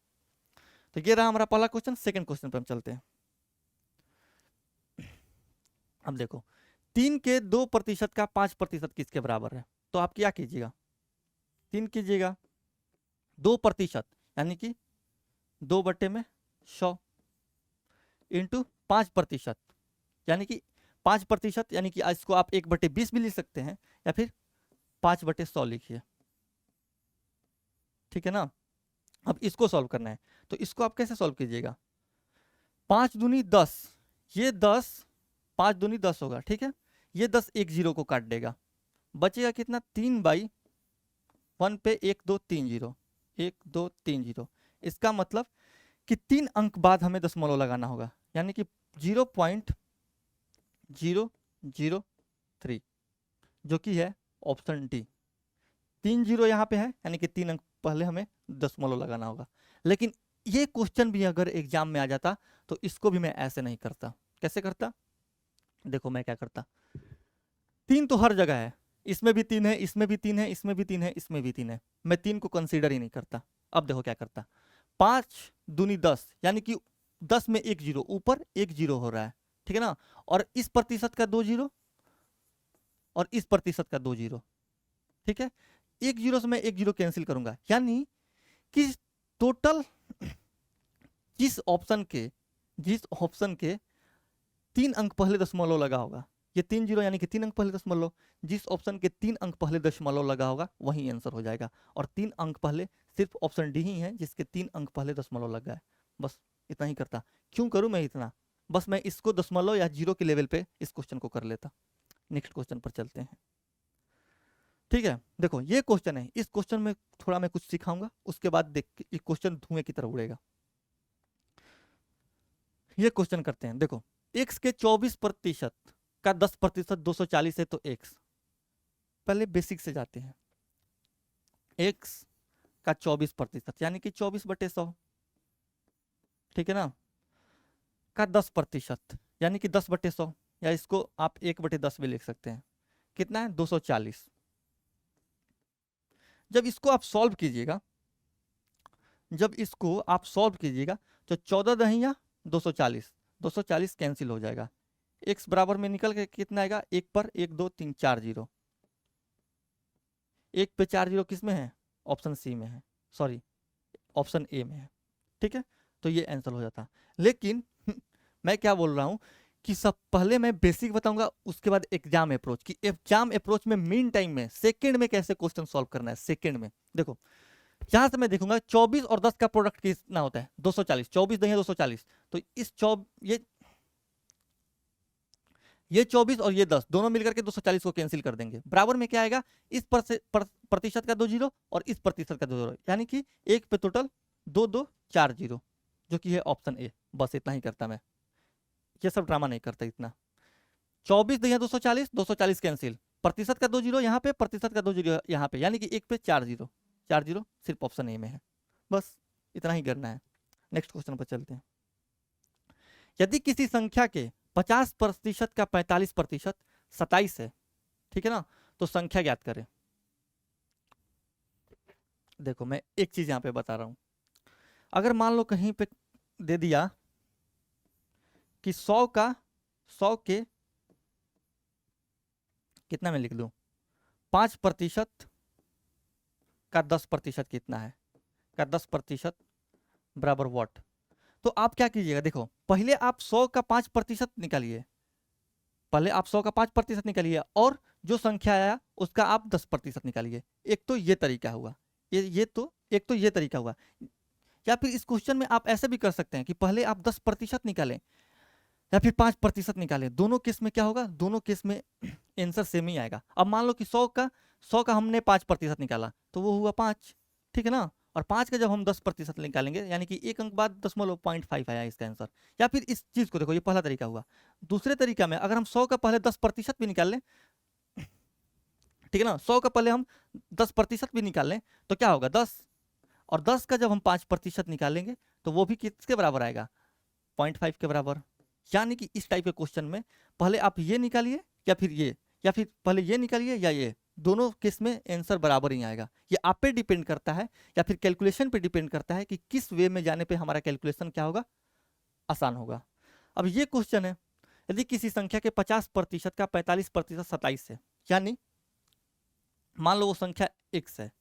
तो ये रहा हमारा पहला क्वेश्चन। सेकंड क्वेश्चन पे हम चलते हैं। अब देखो, 3 के 2% का 5% किसके बराबर है, तो आप क्या कीजिएगा, 3 कीजिएगा 2%, यानी कि 2/100 इंटू 5%, यानी कि 5%, यानी कि इसको आप 1/20 भी लिख सकते हैं, या फिर 5/100 लिखिए, ठीक है ना। अब इसको सॉल्व करना है, तो इसको आप कैसे सॉल्व कीजिएगा, 5 दूनी 10, ये 10 5 दूनी 10 होगा, ठीक है। ये 10 एक जीरो को काट देगा, बचेगा कितना, 3/1 पे 1 2 3 जीरो, 1 2 3 जीरो। इसका मतलब कि 3 अंक बाद हमें दशमलव लगाना होगा, यानी कि 0.003, जो कि है ऑप्शन डी। 3 जीरो यहाँ पे है, यानी कि 3 अंक पहले हमें दशमलव लगाना होगा। लेकिन ये क्वेश्चन भी अगर एग्जाम में आ जाता तो इसको भी मैं ऐसे नहीं करता। कैसे करता, देखो मैं क्या करता, 3 तो हर जगह है, इसमें भी 3 है, इसमें भी 3 है, इसमें भी 3 है, इसमें भी 3 है, मैं 3 को कंसीडर ही नहीं करता। अब देखो क्या करता, 5 दूनी 10, यानी कि 10 में एक जीरो, ऊपर एक जीरो हो रहा है, ठीक है ना। और इस प्रतिशत का 2 जीरो, और इस प्रतिशत का 2 जीरो, ठीक है। एक जीरो से मैं एक जीरो कैंसिल करूंगा, यानी कि टोटल जिस ऑप्शन के 3 अंक पहले दशमलव लगा होगा, ये 3 जीरो यानी कि 3 अंक पहले दशमलव, जिस ऑप्शन के 3 अंक पहले दशमलव लगा होगा वही आंसर हो जाएगा। और 3 अंक पहले सिर्फ ऑप्शन डी ही है जिसके 3 अंक पहले दशमलव लग गए। बस इतना ही करता। क्यों करूं मैं इतना, बस मैं इसको दशमलव या जीरो के लेवल पे इस क्वेश्चन को कर लेता। नेक्स्ट क्वेश्चन पर चलते हैं। ठीक है, देखो ये क्वेश्चन है, इस क्वेश्चन में थोड़ा मैं कुछ सिखाऊंगा, उसके बाद देख ये क्वेश्चन धुएं की तरह उड़ेगा। ये क्वेश्चन करते हैं। देखो x के 24% का 10% 240 है, तो x, पहले बेसिक से जाते हैं। x का 24% यानी कि 24/100, ठीक है ना, का 10% यानी कि 10/100, या इसको आप 1/10 भी लिख सकते हैं। कितना है 240। जब इसको आप सॉल्व कीजिएगा, जब इसको आप सॉल्व कीजिएगा तो 14 दहिया 240, 240 कैंसिल हो जाएगा। x बराबर में निकल के कितना आएगा, 1 पर 1 2 3 4 जीरो, 1 पे 4 जीरो किस में है, ऑप्शन सी में है, सॉरी ऑप्शन ए में है। ठीक है, तो ये आंसर हो जाता। लेकिन मैं क्या बोल रहा हूं कि सब पहले मैं बेसिक बताऊंगा, उसके बाद एग्जाम अप्रोच, कि एग्जाम अप्रोच में मीन टाइम में सेकंड में कैसे क्वेश्चन सॉल्व करना है। सेकंड में देखो यहां से मैं देखूंगा 24 और 10 का प्रोडक्ट कितना होता है, 240, 24 दहिया 240, तो इस ये 24 और ये 10 दोनों मिलकर के 240 को कैंसिल कर देंगे। बराबर में क्या आएगा, इस प्रतिशत का 2 जीरो और इस प्रतिशत का 2 जीरो, यानी कि 1 पे टोटल 2 2 4 जीरो, जो कि है ऑप्शन ए। बस इतना ही करता मैं, ये सब ड्रामा नहीं करता इतना। 24 दहिया 240, 240 कैंसिल, प्रतिशत का 2 जीरो यहाँ पे, प्रतिशत का 2 जीरो यहाँ पे, यानी कि 1 पे 4 जीरो, 4 जीरो सिर्फ ऑप्शन ए में है। बस इतना ही करना है। नेक्स्ट क्वेश्चन पर चलते हैं। यदि किसी संख्या के 50% का 45% 27 है, ठीक है ना, तो संख्या ज्ञात करें। देखो मैं एक चीज यहां पे बता रहा हूं, अगर मान लो कहीं पे दे दिया कि 100 के कितना में लिख लूं, 5% का 10% कितना है, का 10% बराबर व्हाट। तो आप क्या कीजिएगा, देखो पहले आप 100 का 5% निकालिए, पहले आप 100 का 5% निकालिए, और जो संख्या आया उसका आप 10% निकालिए। एक तो ये तरीका हुआ, एक तो ये तरीका हुआ। या फिर इस क्वेश्चन में आप ऐसे भी कर सकते हैं कि पहले आप 10% निकालें या फिर 5% निकालें। दोनों केस में क्या होगा, दोनों केस में आंसर सेम ही आएगा। अब मान लो कि 100 का हमने 5% निकाला तो वो हुआ 5, ठीक है ना, और 5 का जब हम 10% निकालेंगे यानी कि 1 अंक बाद 0.5 आया इसका आंसर। या फिर इस चीज को देखो, ये पहला तरीका हुआ। दूसरे तरीका में अगर हम 100 का पहले 10% भी निकाल लें, ठीक है ना, 100 का पहले हम 10% भी निकाल लें तो क्या होगा 10, और 10 का जब हम 5% निकालेंगे तो वो भी किसके बराबर आएगा, 0.5 के बराबर। यानी कि इस टाइप के क्वेश्चन में पहले आप ये निकालिए या फिर ये, या फिर पहले ये निकालिए या ये, दोनों केस में आंसर बराबर ही आएगा। ये आप पे डिपेंड करता है या फिर कैलकुलेशन पे डिपेंड करता है कि किस वे में जाने पे हमारा कैलकुलेशन क्या होगा, आसान होगा। अब ये क्वेश्चन है, यदि किसी संख्या के 50% का 45% 27 है, यानी मान लो वो संख्या x है,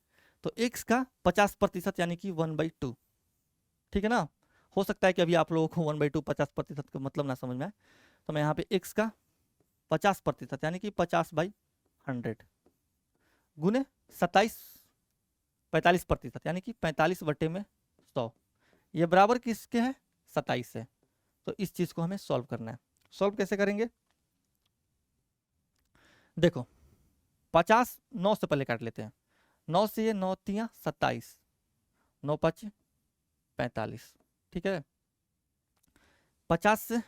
तो x का 50% यानी कि 1/2, ठीक है ना। हो सकता है कि अभी आप लोगों को 1/2 50% का मतलब ना समझ में आए, तो मैं यहाँ पे x का 50% यानी कि 50/100 गुने 27 45% यानी कि 45/100, ये बराबर किसके है, 27 है। तो इस चीज को हमें सॉल्व करना है। सॉल्व कैसे करेंगे, देखो 50 9 से पहले काट लेते हैं, 9 से ये 9 तिया 27, 9 5 45, ठीक है। 50 से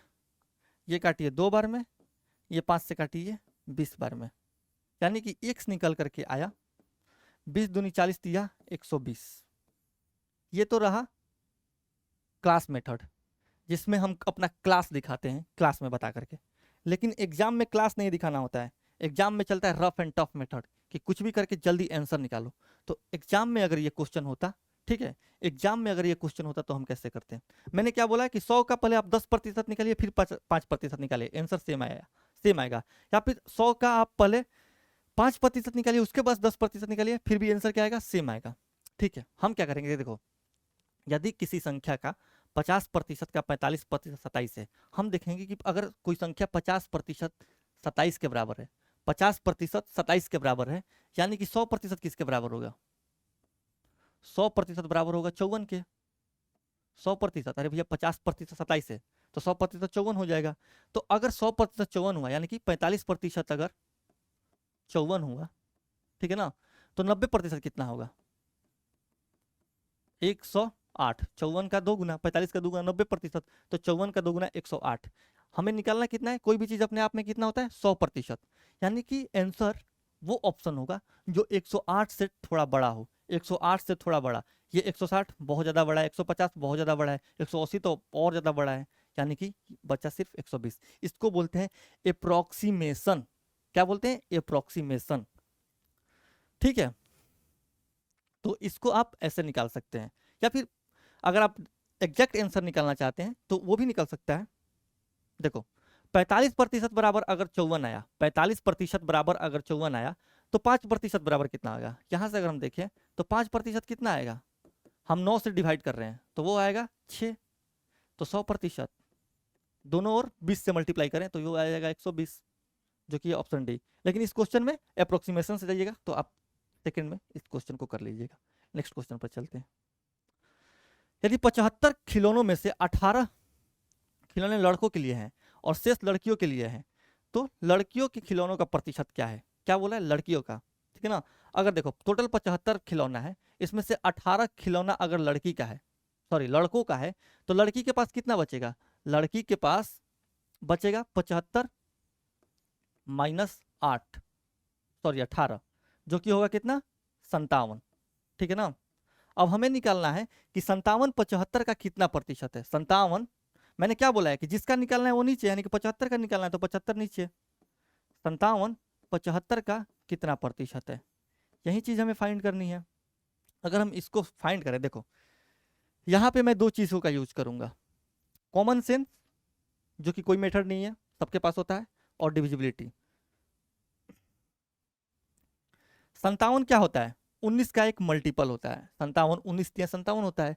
ये काटिए 2 बार में, ये 5 से काटिए 20 बार में, यानी कि x निकल करके आया 20 दूनी 40 तिया 120। ये तो रहा क्लास मेथड, जिसमें हम अपना क्लास दिखाते हैं क्लास में बता करके। लेकिन एग्जाम में क्लास नहीं दिखाना होता है, एग्जाम में चलता है रफ एंड टफ मेथड, कि कुछ भी करके जल्दी आंसर निकालो। तो एग्जाम में अगर ये क्वेश्चन होता, ठीक है, एग्जाम में अगर ये क्वेश्चन होता तो हम कैसे करते हैं। मैंने क्या बोला है कि 100 का पहले आप 10% निकालिए फिर 5% निकालिए, आंसर सेम आएगा। या फिर 100 का आप पहले 5% निकालिए उसके बाद 10% निकालिए, फिर भी आंसर क्या आएगा, सेम आएगा। ठीक है, हम क्या करेंगे, देखो यदि किसी संख्या का 50% का 45% 27 है, हम देखेंगे कि अगर कोई संख्या 50% 27 के बराबर है, 50% 27 के बराबर है, यानी कि 100% किसके बराबर होगा? 100% बराबर होगा 54 के। 100%, अरे भैया 50% 27 है तो 100% 54 हो जाएगा। तो अगर 100% 54 हुआ, यानी कि 45% अगर 54 हुआ, ठीक है ना, तो 90% कितना होगा? 108। 54 का 2 गुना, 45 का 2 गुना 90%, तो 54 का 2 गुना 108। हमें निकालना कितना है? कोई भी चीज अपने आप में कितना होता है? 100%। यानी कि आंसर वो ऑप्शन होगा जो 108 से थोड़ा बड़ा हो। 108 से थोड़ा बड़ा, ये 160 बहुत ज्यादा बड़ा है, 150 बहुत ज्यादा बड़ा है, 180 तो और ज्यादा बड़ा है, यानी कि बचा सिर्फ 120। इसको बोलते हैं अप्रोक्सीमेशन। क्या बोलते हैं? अप्रोक्सीमेशन। ठीक है, तो इसको आप ऐसे निकाल सकते हैं, या फिर अगर आप एग्जैक्ट आंसर निकालना चाहते हैं तो वो भी निकल सकता है। देखो 45% बराबर अगर 54 आया, 45% बराबर अगर 54 आया, तो 5% बराबर कितना आएगा? यहां से अगर हम देखें तो 5% कितना आएगा? हम 9 से डिवाइड कर रहे हैं तो वो आएगा 6, तो 100% दोनों ओर 20 से मल्टीप्लाई करें तो वो आएगा 120, जो कि ऑप्शन डी। लेकिन इस क्वेश्चन में अप्रोक्सीमेशन से जाइएगा तो आप सेकंड में इस क्वेश्चन को कर लीजिएगा। नेक्स्ट क्वेश्चन पर चलते हैं। यदि 75 खिलौनों में से 18 खिलौने लड़कों के लिए हैं और शेष लड़कियों के लिए हैं, तो लड़कियों के खिलौनों का प्रतिशत क्या है? क्या बोला है? लड़कियों का, ठीक है ना। अगर देखो टोटल 75 खिलौना है, इसमें से 18 खिलौना अगर लड़की का है, सॉरी लड़कों का है, तो लड़की के पास कितना बचेगा? लड़की के पास बचेगा 75 - 8, सॉरी 18, जो कि होगा कितना? 57, ठीक है ना। अब हमें निकालना है कि 57 75 का कितना प्रतिशत है। 57, मैंने क्या बोला है कि जिसका निकालना है वो नीचे, यानी कि 75 का निकालना है तो 75 नीचे। 57 75 का कितना प्रतिशत है, यही चीज हमें फाइंड करनी है। अगर हम इसको फाइंड करें, देखो यहां पे मैं दो चीजों का यूज करूंगा, कॉमन सेंस, जो कि कोई मेथड नहीं है, सबके पास होता है, और डिविजिबिलिटी। 57 क्या होता है? 19 का एक मल्टीपल होता है। 57 19 या 57 होता है।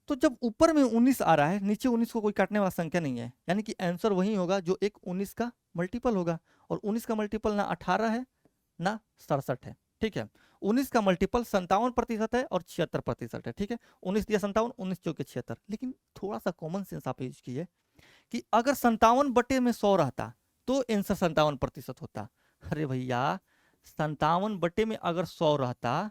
तो जब ऊपर में 19 आ रहा है, नीचे 19 को कोई काटने वाला संख्या नहीं है, यानी कि आंसर वही होगा जो एक 19 का मल्टीपल होगा। और 19 का मल्टीपल ना 18 है ना 67 है, ठीक है। 19 का मल्टीपल 57% है और 76% है, ठीक है। 19 दिया 57, 19 चौके 76। लेकिन थोड़ा सा कॉमन सेंस आप यूज कीजिए कि अगर 57 बटे में 100 रहता तो आंसर 57% होता। अरे भैया 57 बटे में अगर 100 रहता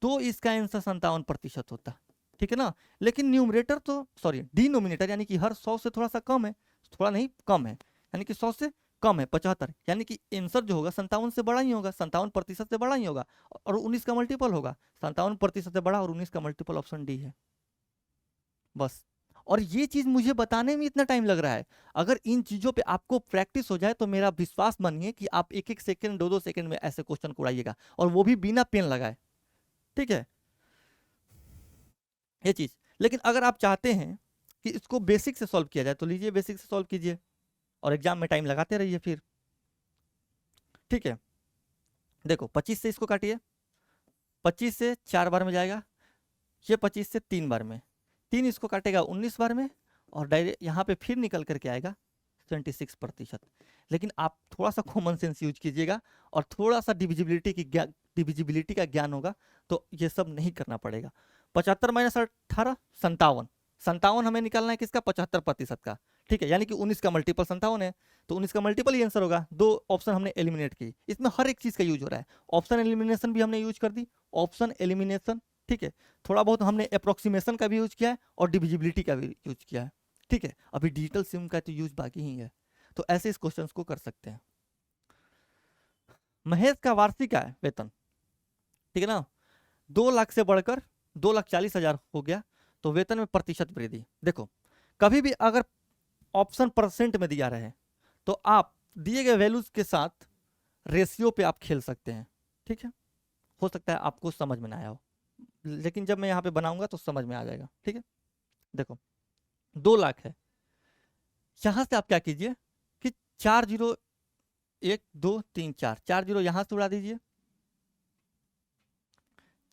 तो इसका आंसर 57% होता, ठीक है ना। लेकिन न्यूमरेटर तो सॉरी डिनोमिनेटर, यानी कि हर 100 से थोड़ा सा कम है, थोड़ा नहीं कम है, यानी कि 100 से कम है 75, यानी कि आंसर जो होगा 57 से बड़ा ही होगा, 57% से बड़ा ही होगा, और 19 का मल्टीपल होगा। 57% से बड़ा और 19 का मल्टीपल ऑप्शन डी है, बस। और ये चीज मुझे बताने में इतना टाइम लग रहा है, अगर इन चीजों पे आपको प्रैक्टिस हो जाए तो मेरा विश्वास मानिए कि आप एक एक सेकंड 2-2 सेकंड में ऐसे क्वेश्चन को उड़ाइएगा, और वो भी बिना पेन लगाए, ठीक है, ये चीज। लेकिन अगर आप चाहते हैं कि इसको बेसिक से सॉल्व किया जाए तो लीजिए बेसिक से सॉल्व कीजिए, और एग्जाम में टाइम लगाते रहिए फिर, ठीक है। देखो 25 से इसको काटिए, 25 से 4 बार में जाएगा, ये 25 से 3 बार में, 3 इसको काटेगा 19 बार में, और डायरेक्ट यहाँ पे फिर निकल करके आएगा 26%। लेकिन आप थोड़ा सा कॉमन सेंस यूज कीजिएगा और थोड़ा सा डिविजिबिलिटी का ज्ञान होगा तो ये सब नहीं करना पड़ेगा। 75 - 18 57, 57 हमें निकालना है किसका? 75% का, ठीक है, यानी कि 19 का मल्टीपल 57 है, तो 19 का मल्टीपल ही आंसर होगा। दो ऑप्शन हमने एलिमिनेट की, इसमें हर एक चीज का यूज हो रहा है। ऑप्शन एलिमिनेशन भी हमने यूज कर दी, ऑप्शन एलिमिनेशन, ठीक है। थोड़ा बहुत हमने अप्रोक्सीमेशन का भी यूज किया है और डिविजिबिलिटी का भी यूज किया है, ठीक है। अभी डिजिटल सिम का तो यूज बाकी ही है, तो ऐसे इस क्वेश्चन को कर सकते हैं। महेश का वार्षिक आय वेतन, ठीक है ना, 2 लाख से बढ़कर 2,40,000 हो गया, तो वेतन में प्रतिशत वृद्धि। देखो कभी भी अगर ऑप्शन परसेंट में दिया रहे तो आप दिए गए वैल्यूज के साथ रेशियो पे आप खेल सकते हैं, ठीक है। हो सकता है आपको समझ में ना आया हो, लेकिन जब मैं यहाँ पे बनाऊंगा तो समझ में आ जाएगा, ठीक है। देखो 2 लाख है, यहां से आप क्या कीजिए कि 4 जीरो 1 2 3 4, 4 जीरो यहां से उड़ा दीजिए,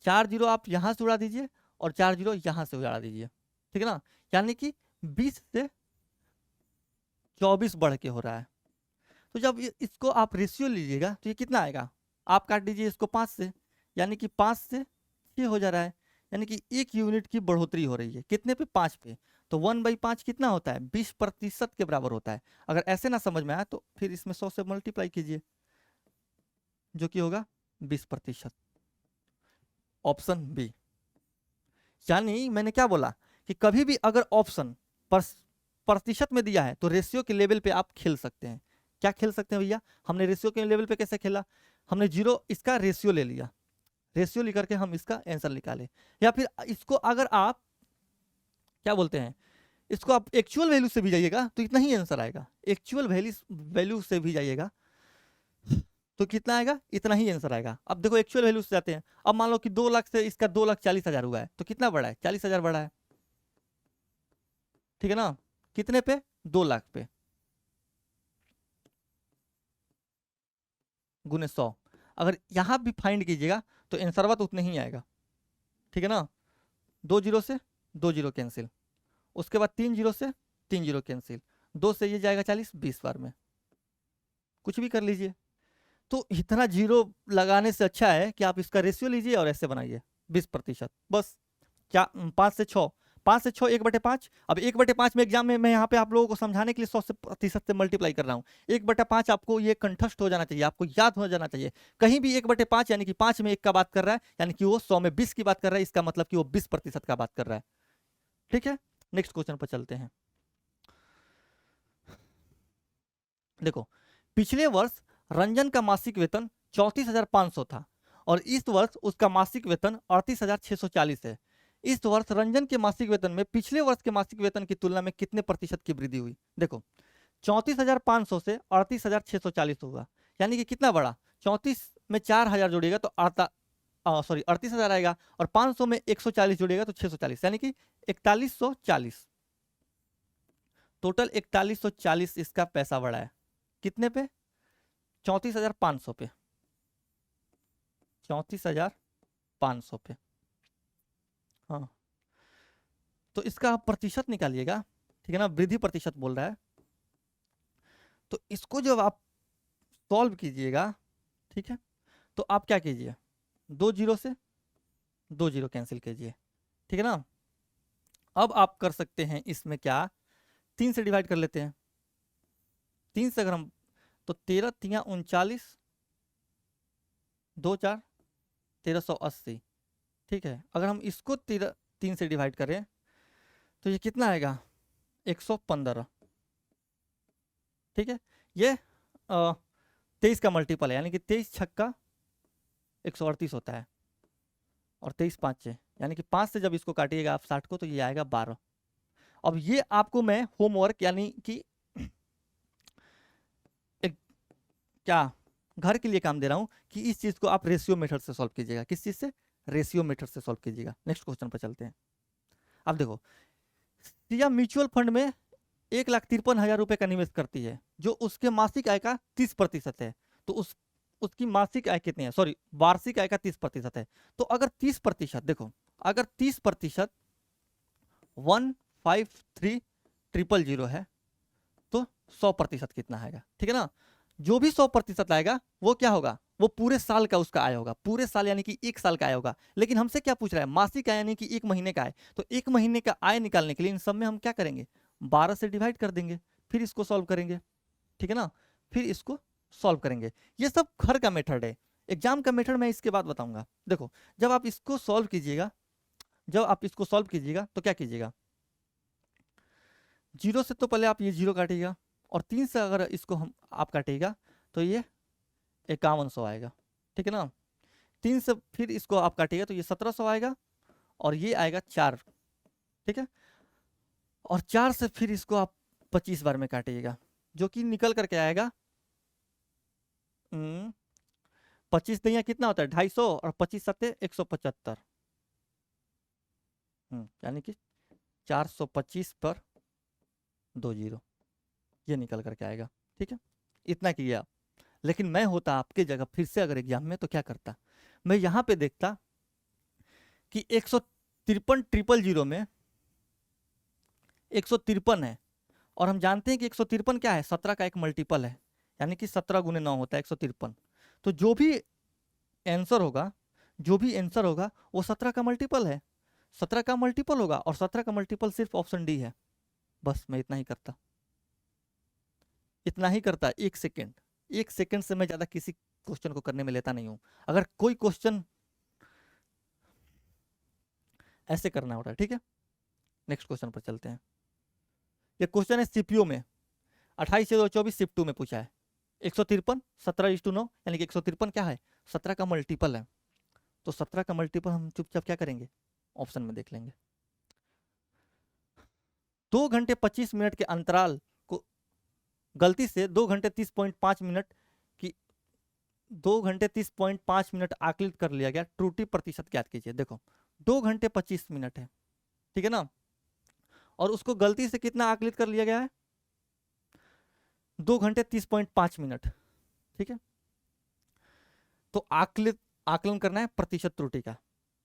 4 जीरो आप यहां से उड़ा दीजिए, और 4 जीरो यहां से उड़ा दीजिए, ठीक है ना। यानी कि 20 से 24 बढ़ के हो रहा है। तो जब इसको आप रेशियो लीजिएगा तो ये कितना आएगा, आप काट दीजिए इसको 5 से, यानी कि 5 से 6 हो जा रहा है, यानी कि 1 यूनिट की बढ़ोतरी हो रही है। कितने पे, 5 पे। तो 1/5 कितना होता है, 20% के बराबर होता है। अगर ऐसे ना समझ में आया तो फिर इसमें 100 से मल्टीप्लाई कीजिए, जो कि होगा 20%। Option B. यानी मैंने क्या बोला कि कभी भी अगर ऑप्शन प्रतिशत में दिया है तो रेशियो के लेवल पे आप खेल सकते हैं। क्या खेल सकते हैं भैया, हमने रेशियो के लेवल पे कैसे खेला, हमने जीरो इसका रेशियो ले लिया, रेशियो लेकर के हम इसका आंसर निकाले। या फिर इसको अगर आप क्या बोलते हैं, इसको आप एक्चुअल वैल्यू से भी जाइएगा तो इतना ही आंसर आएगा, एक्चुअल वैल्यू से भी जाइएगा तो कितना आएगा, इतना ही आंसर आएगा। अब देखो एक्चुअल वैल्यू से जाते हैं, अब मान लो कि 2 लाख से इसका 2,40,000 हुआ है, तो कितना बढ़ा है, 40,000 बढ़ा है, ठीक है ना। कितने पे, 2 लाख पे, गुने 100। अगर यहां भी फाइंड कीजिएगा तो आंसर तो उतने ही आएगा, ठीक है ना। 2 जीरो से 2 जीरो कैंसिल, उसके बाद 3 जीरो से 3 जीरो कैंसिल, 2 से ये जाएगा 40, 20 बार में, कुछ भी कर लीजिए। तो इतना जीरो लगाने से अच्छा है कि आप इसका रेशियो लीजिए और ऐसे बनाइए 20%, बस। क्या 5 से 6, 5 से 6 1/5। अब 1/5 में एग्जाम में मैं यहाँ पे आप लोगों को समझाने के लिए 100% से मल्टीप्लाई कर रहा हूँ। 1/5 आपको ये कंठस्थ हो जाना चाहिए, आपको याद हो जाना चाहिए। कहीं भी 1/5 यानी कि 5 में 1 का बात कर रहा है, यानी कि वो 100 में 20 की बात कर रहा है, इसका मतलब कि वो 20% का बात कर रहा है, ठीक है। नेक्स्ट क्वेश्चन पर चलते हैं। देखो, पिछले वर्ष रंजन का मासिक वेतन 34,500 था और इस वर्ष उसका मासिक वेतन 38,640 है। इस वर्ष रंजन के मासिक वेतन में पिछले वर्ष के मासिक वेतन की तुलना में कितने प्रतिशत की वृद्धि हुई। देखो, 34,500 से 38,640 होगा, यानी कि कितना बढ़ा, 34 में 4,000 जोड़िएगा तो 38,000 आएगा, और 500 में 140 जोड़िएगा तो 640, यानी कि 4140। टोटल 4140 इसका पैसा बढ़ा है। कितने पे, 34,500 पे, 34,500 पे। हाँ, तो इसका आप प्रतिशत निकालिएगा, ठीक है ना, वृद्धि प्रतिशत बोल रहा है। तो इसको जब आप सॉल्व कीजिएगा, ठीक है, तो आप क्या कीजिए, 2 जीरो से 2 जीरो कैंसिल कीजिए, ठीक है ना। अब आप कर सकते हैं इसमें क्या, 3 से डिवाइड कर लेते हैं। 3 से अगर हम, तो 13 तिया 39, 2 4 1380, ठीक है। अगर हम इसको 3 से डिवाइड करें तो ये कितना आएगा, 115, ठीक है। ये 23 का मल्टीपल है, यानी कि 23 छक्का 138 होता है, और 23 5 यानी कि 5 से जब इसको काटिएगा आप 60 को तो ये आएगा 12। अब ये आपको मैं होमवर्क यानी कि एक क्या घर के लिए काम दे रहा हूं कि इस चीज को आप रेशियो मेथड से सॉल्व कीजिएगा। किस चीज से, रेशियो मेथड से सॉल्व कीजिएगा। नेक्स्ट क्वेश्चन पर चलते हैं। अब देखो, सिया म्यूचुअल फंड में 1,53,000 रुपए का निवेश करती है, जो उसके मासिक आय का 30% है। तो उसकी मासिक आय कितनी है, सॉरी वार्षिक आय का 30% है। तो अगर 30%, देखो अगर 30% 153,000 है तो 100% कितना आएगा, ठीक है ना। जो भी 100% आएगा वो क्या होगा, वो पूरे साल का उसका आय होगा, पूरे साल यानी कि 1 साल का आय होगा। लेकिन हमसे क्या पूछ रहा है, मासिक आय यानी कि 1 महीने का आय। तो 1 महीने का आय निकालने के लिए इन सब में हम क्या करेंगे, 12 से डिवाइड कर देंगे, फिर इसको सॉल्व करेंगे, ठीक है ना, फिर इसको सॉल्व करेंगे। ये सब घर का मेथड है, एग्जाम का मेथड मैं इसके बाद बताऊंगा। देखो, जब आप इसको सॉल्व कीजिएगा, तो क्या कीजिएगा, 0 से तो पहले आप ये 0 काटिएगा, और 3 से अगर इसको हम आप काटिएगा तो ये 5100 आएगा, ठीक है ना। 3 से फिर इसको आप काटिएगा तो ये 1700 आएगा, और ये आएगा 4, ठीक है। और 4 से फिर इसको आप 25 बार में काटिएगा, जो कि निकल करके आएगा 25 दैया कितना होता है 250, और 25 सत्ते 175, यानी कि 425 पर 2 जीरो, ये निकल करके आएगा, ठीक है। इतना किया आप। लेकिन मैं होता आपके जगह फिर से अगर एग्जाम में, तो क्या करता, मैं यहां पे देखता कि 153,000 में 153 है, और हम जानते हैं कि 153 क्या है, 17 का एक मल्टीपल है, यानी कि 17 गुने 9 होता है 153। तो जो भी आंसर होगा, जो भी आंसर होगा वो 17 का मल्टीपल है, 17 का मल्टीपल होगा, और 17 का मल्टीपल सिर्फ ऑप्शन डी है। बस मैं इतना ही करता, इतना ही करता। 1 सेकेंड, 1 सेकेंड से मैं ज्यादा किसी क्वेश्चन को करने में लेता नहीं हूं। अगर कोई क्वेश्चन ऐसे करना होता है, ठीक है। नेक्स्ट क्वेश्चन पर चलते हैं। ये क्वेश्चन है सीपीओ में, 28/2/24 शिफ्ट 2 में पूछा है। 153 17:9, यानी कि 153 क्या है, 17 का मल्टीपल है। तो 17 का मल्टीपल हम चुपचाप क्या करेंगे, ऑप्शन में देख लेंगे। 2 घंटे 25 मिनट के अंतराल को गलती से 2 घंटे 30.5 मिनट की 2 घंटे 30.5 मिनट आकलित कर लिया गया, त्रुटि प्रतिशत ज्ञात कीजिए। देखो 2 घंटे 25 मिनट है, ठीक है ना, और उसको गलती से कितना आकलित कर लिया गया है, 2 घंटे 30.5 मिनट, ठीक है। तो आकलन करना है प्रतिशत त्रुटि का।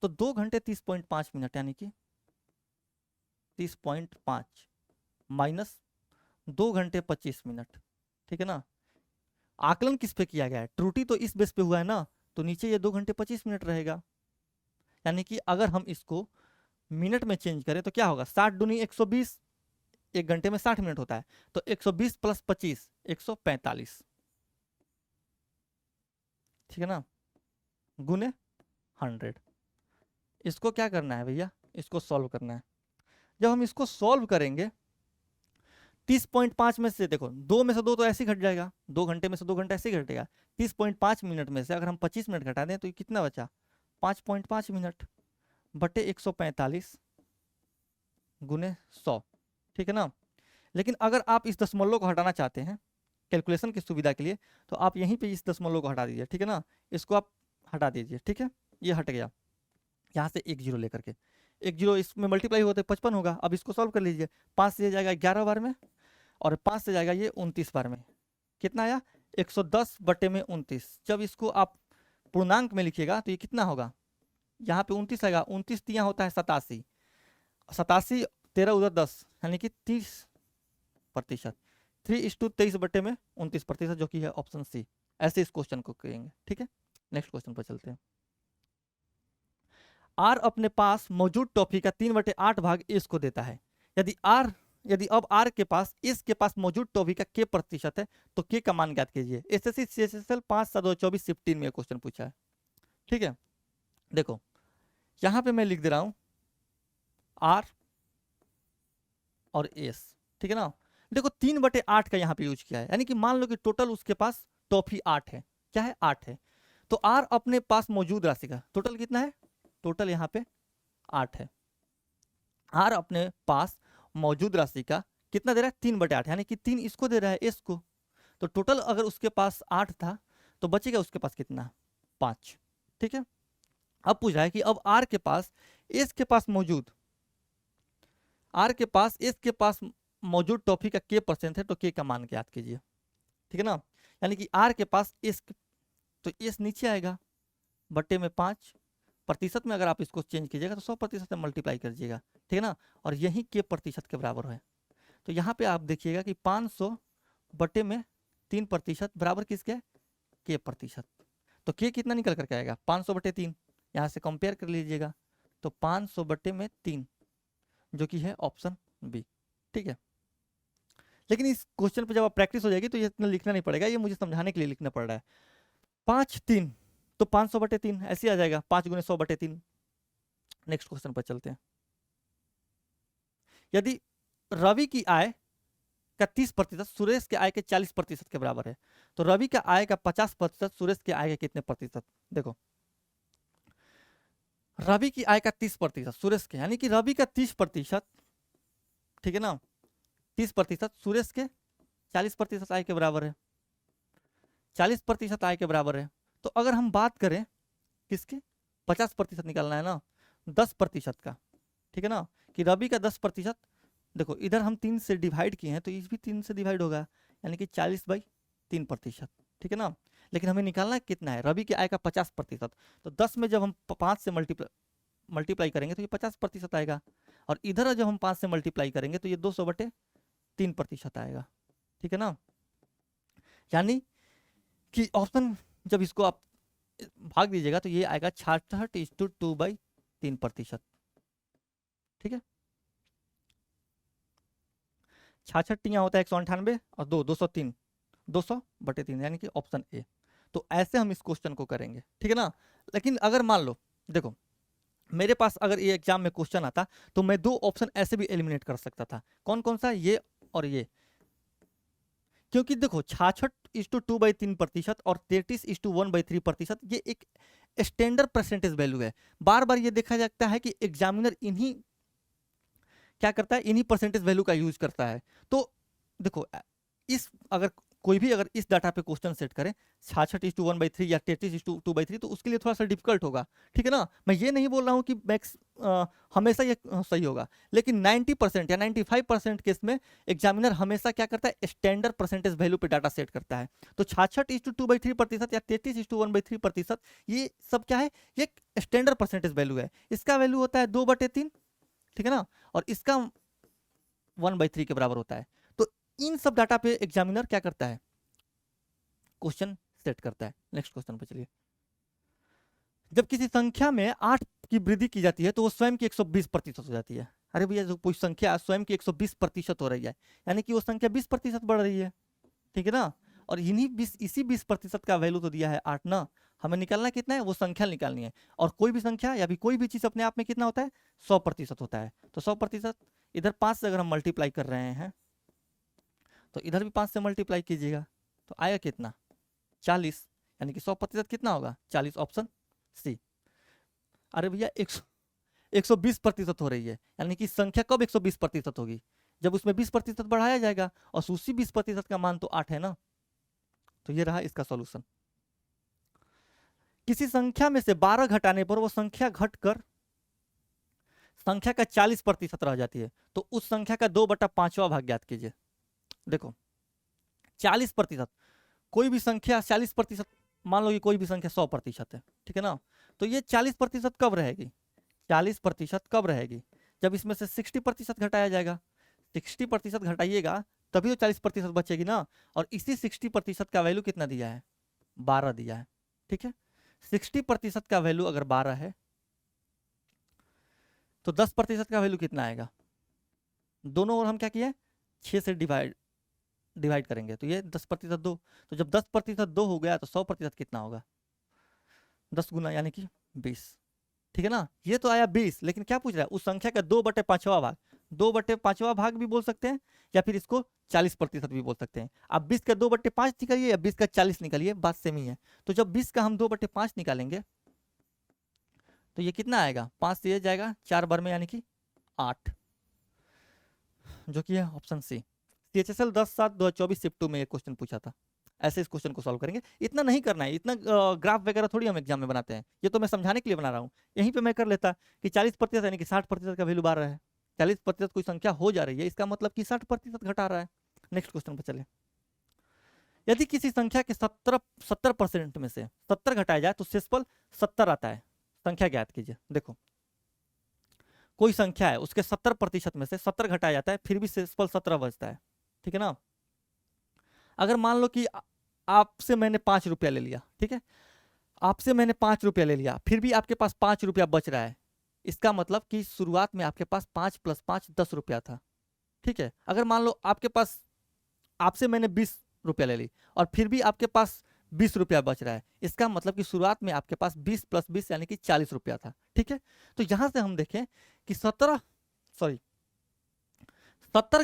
तो 2 घंटे 30.5 मिनट यानी कि 30.5 माइनस 2 घंटे 25 मिनट, ठीक है ना। आकलन किस पे किया गया है, त्रुटि तो इस बेस पे हुआ है ना, तो नीचे ये 2 घंटे 25 मिनट रहेगा। यानी कि अगर हम इसको मिनट में चेंज करें तो क्या होगा, 60 दूनी 120, 1 घंटे में 60 मिनट होता है, तो 120 + 25 145, ठीक है ना, गुने 100। इसको क्या करना है भैया, इसको सॉल्व करना है। जब हम इसको सॉल्व करेंगे 30.5 में से देखो 2 में से 2 तो ऐसे ही घट जाएगा, 2 घंटे में से 2 घंटा ऐसे ही घटेगा। 30.5 मिनट में से अगर हम 25 मिनट घटा दें तो ये कितना बचा, 5.5 मिनट बटे 145 गुने 100, ठीक है ना। लेकिन अगर आप इस दशमलव को हटाना चाहते हैं कैलकुलेशन की सुविधा के लिए, तो आप यहीं पे इस दशमलव को हटा दीजिए, ठीक है ना। इसको आप हटा दीजिए, ठीक है, ये हट गया। यहाँ से 1 0 लेकर के, 1 0 इसमें मल्टीप्लाई होते 55 होगा। अब इसको सॉल्व कर लीजिए, 5 से जाएगा 11 बार में, और 5 से जाएगा ये 29 बार में। कितना आया, 110 बटे में 29। जब इसको आप पूर्णांक में लिखिएगा तो ये कितना होगा, यहाँ पे 29 आएगा, 29 यहाँ होता है 87, 87 13 उधर 10, यानी कि 30%। 3:23 बटे में 29%, जो कि है ऑप्शन सी। ऐसे इस क्वेश्चन को करेंगे, ठीक है। नेक्स्ट क्वेश्चन पर चलते हैं। आर अपने पास मौजूद टॉफी का 3/8 भाग एस को देता है। यदि अब आर के पास एस के पास मौजूद टॉफी का के प्रतिशत है तो के का मान ज्ञात कीजिए। एसएससी सीएचएसएल 5/7/24 शिफ्ट 3 में क्वेश्चन पूछा है, ठीक है। देखो यहां पे मैं लिख दे रहा हूं आर और एस, ठीक है ना। देखो 3/8 का यहाँ पे यूज किया है, यानी कि मान लो कि टोटल उसके पास टॉफी 8 है, क्या है 8 है। तो आर अपने पास मौजूद राशि का टोटल कितना है, टोटल यहाँ पे 8 है। आर अपने पास मौजूद राशि का कितना दे रहा है, 3/8, यानी कि 3 इसको दे रहा है एस को। तो टोटल अगर उसके पास 8 था तो बचेगा उसके पास कितना, 5, ठीक है। अब पूछ रहा है कि अब आर के पास एस के पास मौजूद मौजूद टॉफी का के परसेंट है, तो के का मान ज्ञात कीजिए, ठीक है ना। यानी कि आर के पास एस, तो एस नीचे आएगा बट्टे में 5 प्रतिशत में अगर आप इसको चेंज कीजिएगा तो 100% से मल्टीप्लाई करिएगा, ठीक है ना, और यही के प्रतिशत के बराबर है। तो यहाँ पे आप देखिएगा कि 500 बटे में 3% बराबर किसके, के प्रतिशत। तो के कितना निकल करके आएगा, 500 बटे 3, यहाँ से कंपेयर कर लीजिएगा, तो 500 बटे में 3, जो कि है ऑप्शन बी, ठीक है। लेकिन इस क्वेश्चन पे जब आप प्रैक्टिस हो जाएगी तो ये इतना लिखना नहीं पड़ेगा, ये मुझे समझाने के लिए लिखना पड़ रहा है। 5 3 तो 500 बटे 3 ऐसे आ जाएगा, 5 गुने 100 बटे 3। नेक्स्ट क्वेश्चन पर चलते हैं। यदि रवि की आय का 30% सुरेश के आय के 40% के बराबर है, तो रवि का आय का 50% सुरेश के आय के कितने प्रतिशत। देखो रवि की आय का 30% सुरेश के, यानी कि रवि का 30%, ठीक है ना, 30% सुरेश के 40% आय के बराबर है, 40% आय के बराबर है। तो अगर हम बात करें किसके, 50% निकालना है ना, 10% का, ठीक है ना, कि रवि का 10%। देखो इधर हम 3 से डिवाइड किए हैं तो इस भी 3 से डिवाइड होगा, यानी कि 40/3%, ठीक है ना। लेकिन हमें निकालना कितना है, रवि की आय का 50%। तो 10 में जब हम 5 से मल्टीप्लाई करेंगे तो ये 50% आएगा, और इधर जब हम 5 से मल्टीप्लाई करेंगे तो ये 200/3% आएगा, ठीक है ना। यानी कि ऑप्शन जब इसको आप भाग दीजिएगा तो ये आएगा 66:2/3%। ठीक है, 66 यहाँ होता है 198 और 203, 200/3 यानी कि ऑप्शन ए। तो ऐसे हम इस क्वेश्चन को करेंगे, ठीक है ना। लेकिन अगर मान लो देखो मेरे पास अगर ये एग्जाम में क्वेश्चन आता तो मैं 2 ऑप्शन ऐसे भी एलिमिनेट कर सकता था। कौन कौन सा, ये और ये। क्योंकि देखो 66:2/3% और 33:1/3% ये एक स्टैंडर्ड परसेंटेज वैल्यू है। बार बार ये देखा जाता है कि एग्जामिनर इन्हीं क्या करता है, इन्हीं परसेंटेज वैल्यू का यूज करता है। तो देखो इस अगर कोई भी अगर इस डाटा पे क्वेश्चन सेट करे 66:1/3 या 33:2/3 तो उसके लिए थोड़ा सा डिफिकल्ट होगा, ठीक है ना। मैं ये नहीं बोल रहा हूँ कि मैक्स हमेशा ये सही होगा, लेकिन 90% या 95% केस में एग्जामिनर हमेशा क्या करता है, स्टैंडर्ड परसेंटेज वैल्यू पे डाटा सेट करता है। तो 66:2/3% या 33:1/3% ये सब क्या है, ये स्टैंडर्ड परसेंटेज वैल्यू है। इसका वैल्यू होता है 2/3, ठीक है ना, और इसका 1/3 के बराबर होता है। तो इन सब डाटा पे एग्जामिनर क्या करता है, क्वेश्चन सेट करता है। नेक्स्ट क्वेश्चन पे चलिए। जब किसी संख्या में 8 की वृद्धि की जाती है तो वो स्वयं की 120% हो जाती है। अरे भैया जो कोई संख्या स्वयं की 120% हो रही है, यानी कि वो संख्या 20% बढ़ रही है, ठीक है ना। और इसी 20% का वैल्यू तो दिया है 8 ना, हमें निकालना कितना है, वो संख्या निकालनी है। और कोई भी संख्या या भी कोई भी चीज अपने आप में कितना होता है, 100% होता है। तो 100% इधर 5 से अगर हम मल्टीप्लाई कर रहे हैं तो इधर भी 5 से मल्टीप्लाई कीजिएगा तो आएगा कितना, 40, यानी कि 100% कितना होगा, 40, ऑप्शन सी। अरे भैया 120% हो रही है, यानी कि संख्या कब 120% होगी, जब उसमें 20% बढ़ाया जाएगा, और उसी 20% का मान तो 8 है ना। तो ये रहा इसका सॉल्यूशन। किसी संख्या में से 12 घटाने पर वो संख्या घटकर संख्या का 40% रह जाती है, तो उस संख्या का 2/5वां भाग ज्ञात कीजिए। देखो 40%, कोई भी संख्या 40%, मान लो कि कोई भी संख्या 100% है, ठीक है ना। तो ये 40% कब रहेगी, 40% कब रहेगी, जब इसमें से 60% घटाया जाएगा। 60% घटाइएगा तभी तो 40% बचेगी ना। और इसी 60% का वैल्यू कितना दिया है, 12 दिया है, ठीक है। 60% का वैल्यू अगर 12 है तो 10% का वैल्यू कितना आएगा, दोनों ओर हम क्या किए, 6 से डिवाइड करेंगे तो ये 10% 2, तो जब 10% 2 हो गया तो 100% कितना होगा, 10 गुना यानी कि 20, ठीक है ना। ये तो आया 20, लेकिन क्या पूछ रहा है, उस संख्या का 2/5वां भाग। 2/5वां भाग भी बोल सकते हैं या फिर इसको 40% भी बोल सकते हैं। आप 20 का 2/5 निकालिए या 20 का 40 निकालिए, बात सेम ही है। तो जब 20 का हम 2/5 निकालेंगे तो ये कितना आएगा, 5 से ये जाएगा 4 बार में, यानी कि 8, जो कि है ऑप्शन सी। CHSL 10/7/2024 शिफ्ट 2 में एक क्वेश्चन पूछा था। ऐसे इस क्वेश्चन को सॉल्व करेंगे, इतना नहीं करना है, इतना ग्राफ वगैरह थोड़ी हम एग्जाम में बनाते हैं, ये तो मैं समझाने के लिए बना रहा हूँ। यहीं पे मैं कर लेता कि 40% यानी कि 60% का वैल्यू बार रहा है। 40% कोई संख्या हो जा रही है, इसका मतलब कि 60% घटा रहा है। नेक्स्ट क्वेश्चन पर चले। यदि किसी संख्या के 70% में से 70 घटाया जाए तो शेषफल 70 आता है, संख्या ज्ञात कीजिए। देखो कोई संख्या है, उसके 70% में से 70 घटाया जाता है, फिर भी शेषफल 17 बचता है, ठीक है ना। अगर मान लो कि आपसे मैंने 5 रुपया ले लिया, ठीक है, आपसे मैंने 5 रुपया ले लिया, फिर भी आपके पास 5 रुपया बच रहा है, इसका मतलब कि शुरुआत में आपके पास 5 + 5 10 रुपया था, ठीक है। अगर मान लो आपके पास, आपसे मैंने 20 रुपया ले ली और फिर भी आपके पास 20 रुपया बच रहा है, इसका मतलब कि शुरुआत में आपके पास 20 + 20 यानी कि 40 रुपया था, ठीक है। तो यहां से हम देखें कि 70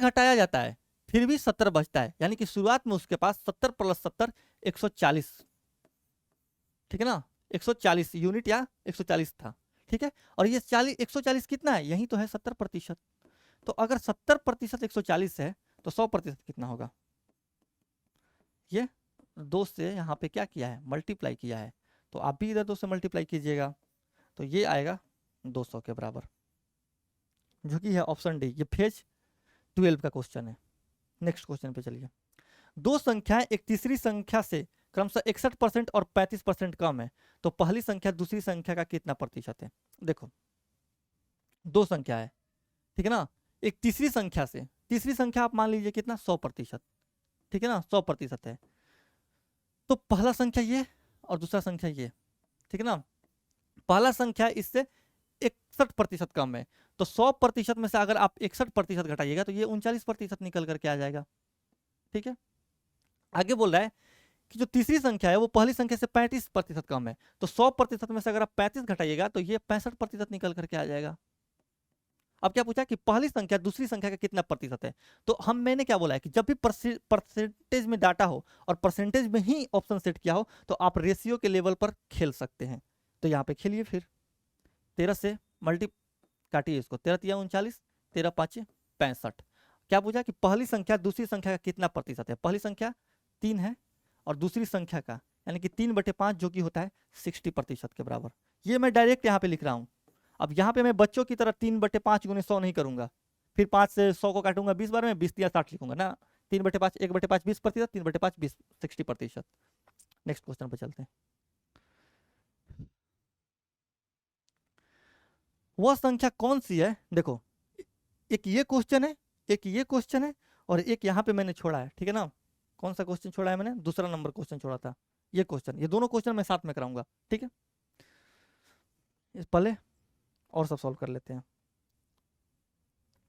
घटाया जाता है, फिर भी 70 बचता है, यानी कि शुरुआत में उसके पास 70 + 70 140, ठीक है ना, 140 यूनिट या 140 था, ठीक है। और ये 140 कितना है, यही तो है 70%। तो अगर 70% 140 है तो 100% कितना होगा, ये 2 से यहाँ पे क्या किया है, मल्टीप्लाई किया है। तो आप भी इधर 2 से मल्टीप्लाई कीजिएगा तो ये आएगा 200 के बराबर, जो कि है ऑप्शन डी। ये पेज 12 का क्वेश्चन है। नेक्स्ट क्वेश्चन पे चलिए। दो संख्याएं एक तीसरी संख्या से क्रमशः 61% और 35% कम है, तो पहली संख्या दूसरी संख्या का कितना प्रतिशत है। देखो दो संख्या है, ठीक है ना, एक तीसरी संख्या से, तीसरी संख्या आप मान लीजिए कितना, 100%, ठीक है ना, 100% है। तो पहला संख्या ये और दूसरा संख्या ये, ठीक है ना। पहला संख्या इससे 61% कम है, तो 100% में से अगर आप 61% घटाइएगा तो ये 39% निकल करके आ जाएगा, ठीक है। आगे बोल रहा है कि जो तीसरी संख्या है वो पहली संख्या से 35% कम है, तो 100% में से अगर आप 35 घटाइएगा तो ये 65% निकल करके आ जाएगा। अब क्या पूछा कि पहली संख्या दूसरी संख्या का कितना प्रतिशत है, तो मैंने क्या बोला है कि जब भी परसेंटेज में डाटा हो और परसेंटेज में ही ऑप्शन सेट किया हो तो आप रेशियो के लेवल पर खेल सकते हैं। तो यहाँ पे खेलिए फिर, 13 से मल्टी काटिए इसको, 13 तिया 39, 13 पाँचे 65। क्या पूछा कि पहली संख्या दूसरी संख्या का कितना प्रतिशत है, पहली संख्या 3 है और दूसरी संख्या का यानी कि 3/5 जो कि होता है 60% के बराबर। ये मैं डायरेक्ट यहाँ पे लिख रहा हूँ। अब यहाँ पे मैं बच्चों की तरह 3/5 गुने 100 नहीं करूंगा, फिर 5 से 100 को काटूंगा 20 बार में, 20 या 60 लिखूंगा ना। 3/5 1/5 20%, 3/5 20 60%। नेक्स्ट क्वेश्चन पे चलते हैं। वह संख्या कौन सी है, देखो एक ये क्वेश्चन है, एक ये क्वेश्चन है और एक यहाँ पे मैंने छोड़ा है, ठीक है ना। कौन सा क्वेश्चन छोड़ा है मैंने, दूसरा नंबर क्वेश्चन छोड़ा था, ये क्वेश्चन, ये दोनों क्वेश्चन मैं साथ में कराऊंगा, ठीक है। इस पहले और सब सॉल्व कर लेते हैं,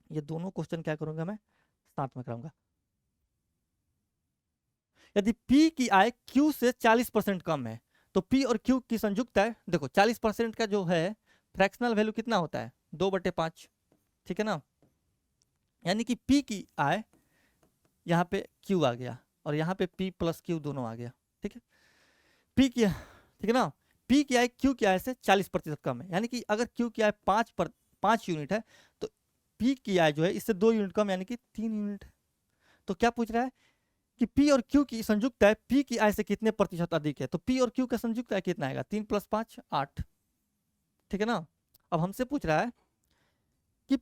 ये दोनों क्वेश्चन क्या करूंगा मैं साथ में कराऊंगा। यदि P की आय Q से 40% कम है तो P और Q की संयुक्त आय, देखो 40% का जो है फ्रैक्शनल वैल्यू कितना होता है 2/5, ठीक है ना। यानी कि P की आय यहाँ पे Q आ गया और यहाँ पे P प्लस Q दोनों आ गया, ठीक है। P की, ठीक है ना, P की आय Q की आय से 40% कम है, यानी कि अगर Q की आय 5 यूनिट है तो P की आय जो है इससे 2 यूनिट कम यानी कि 3 यूनिट है। तो क्या पूछ रहा है कि P और Q की संयुक्त आय P की आय से कितने प्रतिशत अधिक है, तो P और Q का संयुक्त आय कितना आएगा 3 + 5 8, ठीक है ना। अब हमसे पूछ रहा है कि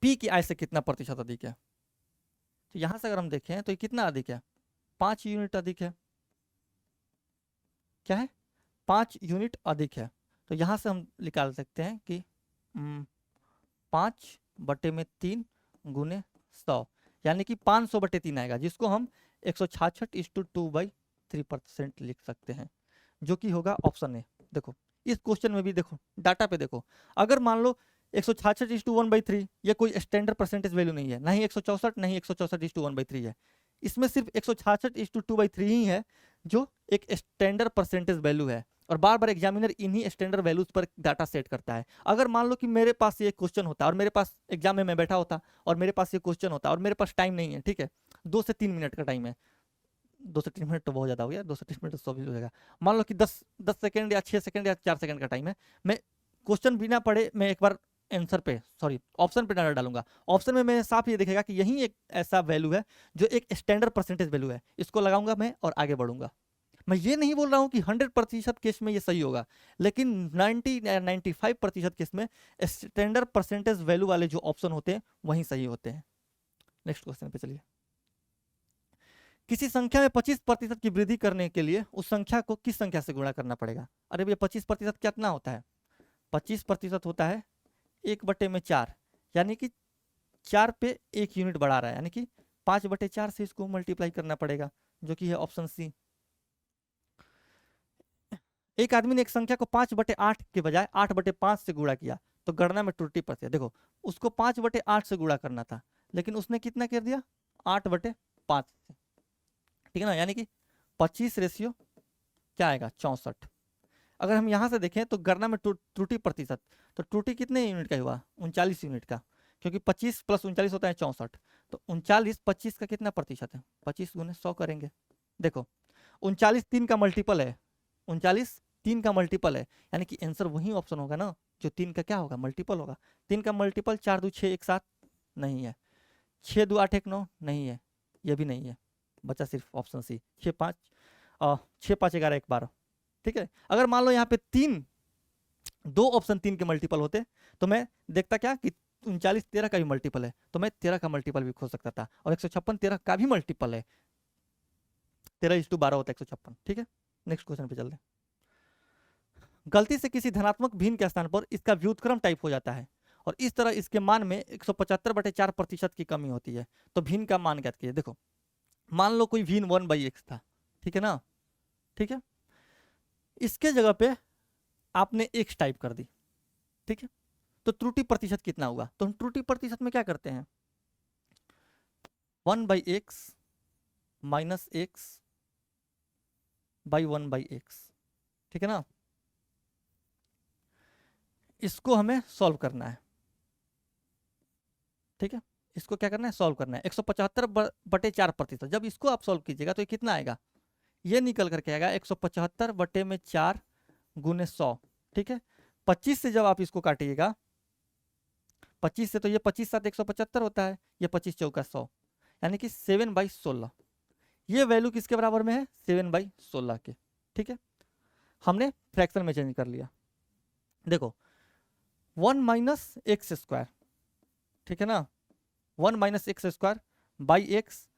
P की आय से कितना प्रतिशत अधिक है, तो यहां से अगर हम देखें तो ये कितना अधिक है 5 यूनिट अधिक है, क्या है 5 यूनिट अधिक है। तो यहां से हम निकाल सकते हैं कि 5/3 गुने 100 यानी कि 500/3 आएगा, जिसको हम 166:2/3% लिख सकते हैं, जो कि होगा ऑप्शन ए। देखो इस क्वेश्चन में भी देखो डाटा पे देखो, अगर मान लो 166:1/3 ये कोई स्टैंडर्ड परसेंटेज वैल्यू नहीं है, ना ही 164 नहीं 164:1/3 है, इसमें सिर्फ 166:2/3 ही है जो एक स्टैंडर्ड परसेंटेज वैल्यू है, और बार बार एग्जामिनर इन्हीं स्टैंडर्ड वैल्यूज पर डाटा सेट करता है। अगर मान लो कि मेरे पास ये क्वेश्चन होता और मेरे पास एग्जाम में मैं बैठा होता और मेरे पास ये क्वेश्चन होता और मेरे पास टाइम नहीं है, ठीक है 2 से 3 मिनट का टाइम है, 2 से 3 मिनट तो बहुत ज्यादा हो गया, 2 से 3 मिनट तो 100 भी हो जाएगा, मान लो कि 10 सेकंड या 6 सेकंड या 4 सेकंड का टाइम है, मैं क्वेश्चन बिना पढ़े मैं एक बार आंसर पे सॉरी ऑप्शन पे डाटा डालूंगा, ऑप्शन में मैं साफ ये दिखेगा कि यही एक ऐसा वैल्यू है जो एक स्टैंडर्ड परसेंटेज वैल्यू है, इसको लगाऊंगा मैं और आगे बढ़ूंगा। मैं ये नहीं बोल रहा हूं कि 100% केस में ये सही होगा, लेकिन 90 या 95% केस में स्टैंडर्ड परसेंटेज वैल्यू वाले जो ऑप्शन होते हैं वही सही होते हैं। नेक्स्ट क्वेश्चन पे चलिए। किसी संख्या में 25% की वृद्धि करने के लिए उस संख्या को किस संख्या से गुणा करना पड़ेगा। अरे भैया 25% कितना होता है, 25% होता है 1/4, यानी कि 4 पे 1 यूनिट बढ़ा रहा है, यानी कि 5/4 से इसको मल्टीप्लाई करना पड़ेगा, जो कि है ऑप्शन सी। एक आदमी ने एक संख्या को 5/8 के बजाय 8/5 से गुणा किया तो गणना में त्रुटि पड़ती है। देखो उसको 5/8 से गुणा करना था लेकिन उसने कितना कर दिया 8/5 से, ठीक है ना, यानी कि 25 क्या आएगा 64। अगर हम यहाँ से देखें तो गणना में त्रुटि प्रतिशत, तो त्रुटि कितने यूनिट का हुआ 39 यूनिट का, क्योंकि 25 + 39 होता है 64, तो 39 25 का कितना प्रतिशत है 25 गुने 100 करेंगे। देखो 39 3 का मल्टीपल है, 39 3 का मल्टीपल है, यानी कि आंसर वही ऑप्शन होगा ना जो 3 का क्या होगा मल्टीपल होगा। 3 का मल्टीपल 4 2 6 1 7 नहीं है, 6 2 8 1 9 नहीं है, ये भी नहीं है, बचा सिर्फ ऑप्शन सी 6 5 11 1 12, ठीक है। अगर मान लो यहाँ पे 2 ऑप्शन 3 के मल्टीपल होते तो मैं देखता क्या कि 39 13 का भी मल्टीपल है, तो मैं 13 का मल्टीपल भी खोज सकता था, और 156 13 का भी मल्टीपल है, 13:12 होता है 156, ठीक है। नेक्स्ट क्वेश्चन पे चलते हैं। गलती से किसी धनात्मक भिन्न के स्थान पर इसका व्युत्क्रम टाइप हो जाता है और इस तरह इसके मान में 175/4% की कमी होती है, तो भिन्न का मान ज्ञात कीजिए। देखो मान लो कोई भिन्न 1/x था, ठीक है ना, ठीक है, इसके जगह पे आपने x टाइप कर दी, ठीक है, तो त्रुटि प्रतिशत कितना हुआ? तो हम त्रुटि प्रतिशत में क्या करते हैं, 1/x minus x by 1/x, ठीक है ना, इसको हमें सॉल्व करना है, ठीक है, इसको क्या करना है, सॉल्व करना है। 175/4%, जब इसको आप सॉल्व कीजिएगा तो ये कितना आएगा, ये निकल करके आएगा 175/4 गुने 100, ठीक है। 25 से जब आप इसको काटिएगा, 25 से, तो ये 25 7 175 होता है, ये 25 चौका 100, यानी कि 7/16, ये वैल्यू किसके बराबर में है, 7/16 के, ठीक है। हमने फ्रैक्शन में चेंज कर लिया, देखो 1 माइनस एक्स स्क्वायर, ठीक है ना, 1 minus x square by x,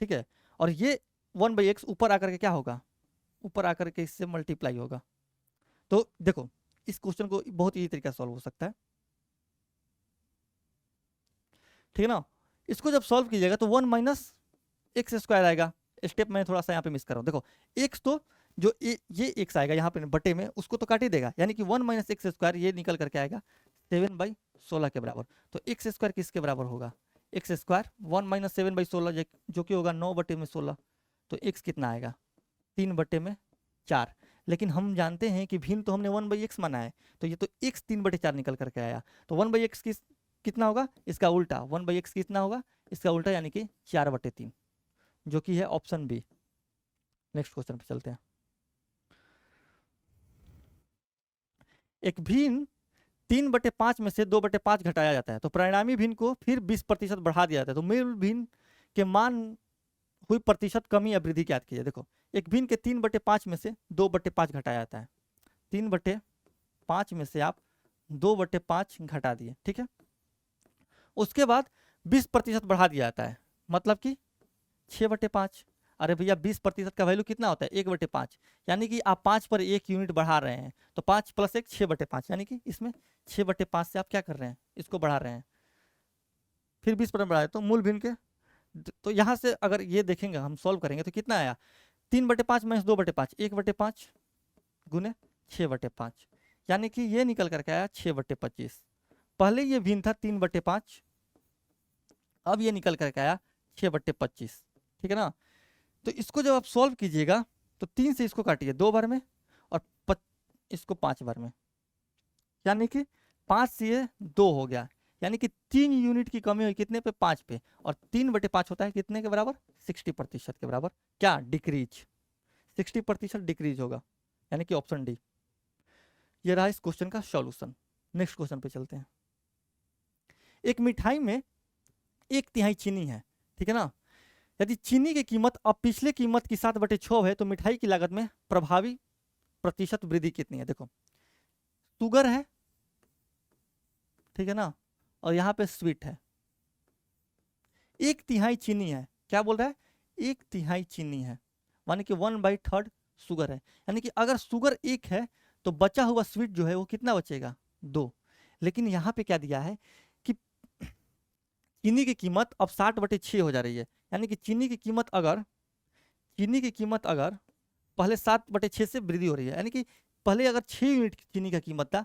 ठीक है, और ये 1/x ऊपर आकर के क्या होगा, ऊपर आकर के इससे मल्टीप्लाई होगा। तो देखो इस क्वेश्चन को बहुत इजी तरीका से सॉल्व हो सकता है, ठीक है ना। इसको जब सॉल्व कीजिएगा तो 1 माइनस एक्स स्क्वायर आएगा, स्टेप मैं थोड़ा सा यहाँ पे मिस कर रहा हूँ, देखो एक्स तो जो ये एक्स आएगा यहाँ पे बटे में, उसको तो काट ही देगा, यानी कि 1 माइनस एक्स स्क्वायर ये निकल करके आएगा 7/16 के बराबर। तो एक्स स्क्वायर किसके बराबर होगा, एक्स स्क्वायर 1 माइनस 7/16 जो कि होगा 9/16, तो एक्स कितना आएगा 3/4। लेकिन हम जानते हैं कि भिन्न तो हमने 1/x माना है, तो ये तो x 3/4 निकल करके आया, तो 1/x कितना होगा, इसका उल्टा 1/x कितना होगा, इसका उल्टा यानी कि 4/3, जो कि है ऑप्शन बी। नेक्स्ट क्वेश्चन पे चलते हैं। एक भिन्न 3/5 में से 2/5 घटाया जाता है, तो परिणामी भिन्न को फिर 20% बढ़ा दिया जाता है, तो मूल भिन्न के मान हुई प्रतिशत कमी या वृद्धि ज्ञात कीजिए। देखो एक भिन्न के 3/5 में से 2/5 घटाया जाता है, 3/5 में से आप 2/5 घटा दिए, ठीक है, उसके बाद 20% बढ़ा दिया जाता है, मतलब कि 6/5। अरे भैया 20% का वैल्यू कितना होता है, 1/5, यानी कि आप 5 पर 1 यूनिट बढ़ा रहे हैं, तो 5 + 1 6/5, यानी कि इसमें 6/5 से आप क्या कर रहे हैं, इसको बढ़ा रहे हैं, फिर 20% बढ़ाए तो मूल भिन्न के, तो यहाँ से अगर ये देखेंगे हम सॉल्व करेंगे तो कितना आया, 3/5 माइनस 2/5, 1/5 गुने 6/5, यानी कि ये निकल करके आया 6/25। पहले ये भिन्न था 3/5, अब ये निकल करके आया 6/25, ठीक है ना। तो इसको जब आप सॉल्व कीजिएगा तो 3 से इसको काटिए 2 बार में, और इसको 5 बार में, यानी कि 5 से ये 2 हो गया, यानी कि 3 यूनिट की कमी हुई कितने पे, 5 पे, और 3/5 होता है कितने के बराबर, 60% के बराबर, क्या डिक्रीज, 60% डिक्रीज होगा, यानी कि ऑप्शन डी। ये रहा इस क्वेश्चन का सॉल्यूशन। नेक्स्ट क्वेश्चन पे चलते हैं। एक मिठाई में 1/3 चीनी है, ठीक है ना, यदि चीनी की कीमत अब पिछले कीमत की 7/6 है, तो मिठाई की लागत में प्रभावी प्रतिशत वृद्धि कितनी है। देखो शुगर है, ठीक है ना, और यहाँ पे स्वीट है, 1/3 चीनी है, क्या बोल रहा है, 1/3 चीनी है, माने कि 1/3 शुगर है, यानी कि अगर शुगर 1 है तो बचा हुआ स्वीट जो है वो कितना बचेगा, 2। लेकिन यहाँ पे क्या दिया है कि चीनी की कीमत अब 60/6 हो जा रही है, यानी कि चीनी की कीमत अगर पहले 7/6 से वृद्धि हो रही है, यानी कि पहले अगर 6 यूनिट चीनी का कीमत था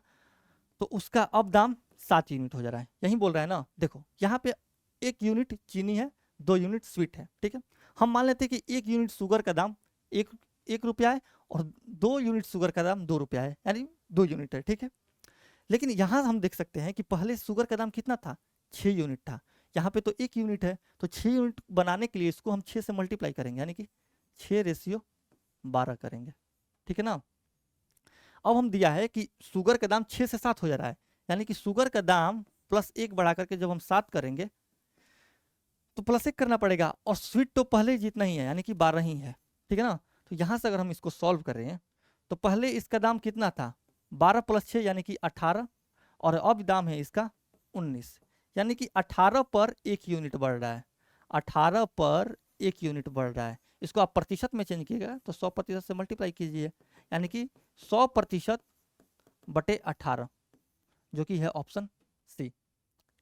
तो उसका अब दाम 7 यूनिट हो जा रहा है, यही बोल रहा है ना। देखो यहाँ पे 1 यूनिट चीनी है, 2 यूनिट स्वीट है, ठीक है, हम मान लेते हैं कि 1 यूनिट शुगर का दाम 1 रुपया है, और 2 यूनिट शुगर का दाम 2 रुपया है, यानी 2 यूनिट है, ठीक है। लेकिन यहाँ हम देख सकते हैं कि पहले शुगर का दाम कितना था, 6 यूनिट था, यहाँ पे तो 1 यूनिट है, तो 6 यूनिट बनाने के लिए इसको हम 6 से मल्टीप्लाई करेंगे, यानी कि 6/12 करेंगे, ठीक है ना। अब हम दिया है कि शुगर का दाम 6 से 7 हो जा रहा है, यानी कि शुगर का दाम +1 बढ़ा करके जब हम 7 करेंगे तो +1 करना पड़ेगा, और स्वीट तो पहले जितना ही है, यानी कि 12 ही है, ठीक है ना। तो यहाँ से अगर हम इसको सॉल्व कर रहे हैं तो पहले इसका दाम कितना था, 12 + 6 यानी कि 18, और अब दाम है इसका 19, यानी कि 18 पर 1 यूनिट बढ़ रहा है, 18 पर 1 यूनिट बढ़ रहा है। इसको आप प्रतिशत में चेंज कीजिएगा तो 100% से मल्टीप्लाई कीजिए, यानी कि 100%/18, जो कि है ऑप्शन सी।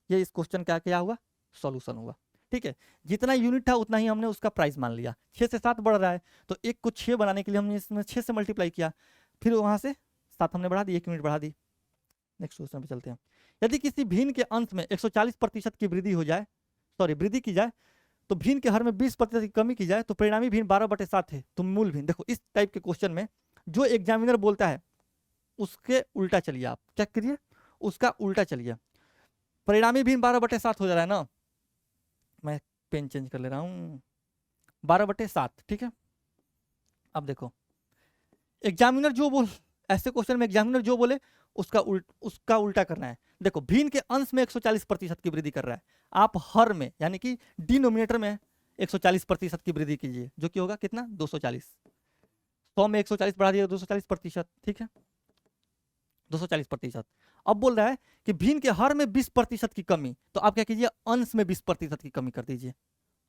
ये इस क्वेश्चन का क्या हुआ, सॉल्यूशन हुआ। ठीक है, जितना यूनिट था उतना ही हमने उसका प्राइस मान लिया। 6 से 7 बढ़ रहा है तो 1 को 6 बनाने के लिए हमने इसमें 6 से मल्टीप्लाई किया, फिर वहां से 7 हमने बढ़ा दी, 1 यूनिट बढ़ा दी। नेक्स्ट क्वेश्चन पे चलते हैं। यदि किसी भिन्न के अंश में 140% की वृद्धि हो जाए, सॉरी वृद्धि की जाए, तो भिन्न के हर में 20% की कमी की जाए तो परिणामी भिन्न 12/7 है, तो मूल भिन्न। देखो इस टाइप के क्वेश्चन में जो एग्जामिनर बोलता है उसके उल्टा चलिए, आप क्या करिए, उसका उल्टा चलिए। परिणामी भिन्न 12/7 हो जा रहा है ना, मैं पेन चेंज कर ले रहा हूं, 12/7, ठीक है। अब देखो एग्जामिनर जो बोल, ऐसे क्वेश्चन में एग्जामिनर जो बोले उसका उल्टा करना है। देखो भिन्न के अंश में 140% की वृद्धि कर रहा है, आप हर में यानी कि डिनोमिनेटर में 140% की वृद्धि कीजिए, जो कि होगा कितना 240। 100 में 140 बढ़ा दिया 240%, ठीक है 240%। अब बोल रहा है कि भिन्न के हर में 20% की कमी, तो आप क्या कीजिए अंश में 20% की कमी कर दीजिए।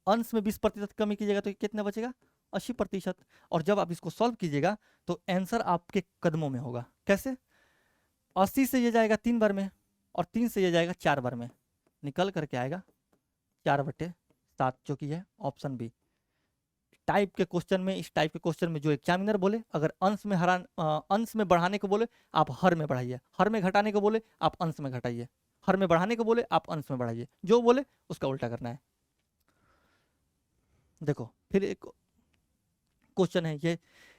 अंश में 20% कमी कीजिएगा तो कितना बचेगा 80%। और जब आप इसको सॉल्व कीजिएगा तो आंसर आपके कदमों में होगा। कैसे, 80 से ये जाएगा 3 बार में और 3 से ये जाएगा 4 बार में, निकल करके आएगा 4/7, जो कि है ऑप्शन बी। टाइप के क्वेश्चन में, इस टाइप के क्वेश्चन में जो एग्जामिनर बोले, अगर अंश में बढ़ाने को बोले आप हर में बढ़ाइए, हर में घटाने को बोले आप अंश में घटाइए, हर में बढ़ाने को बोले आप अंश में बढ़ाइए, जो बोले उसका उल्टा करना है। देखो फिर एक क्वेश्चन है ये,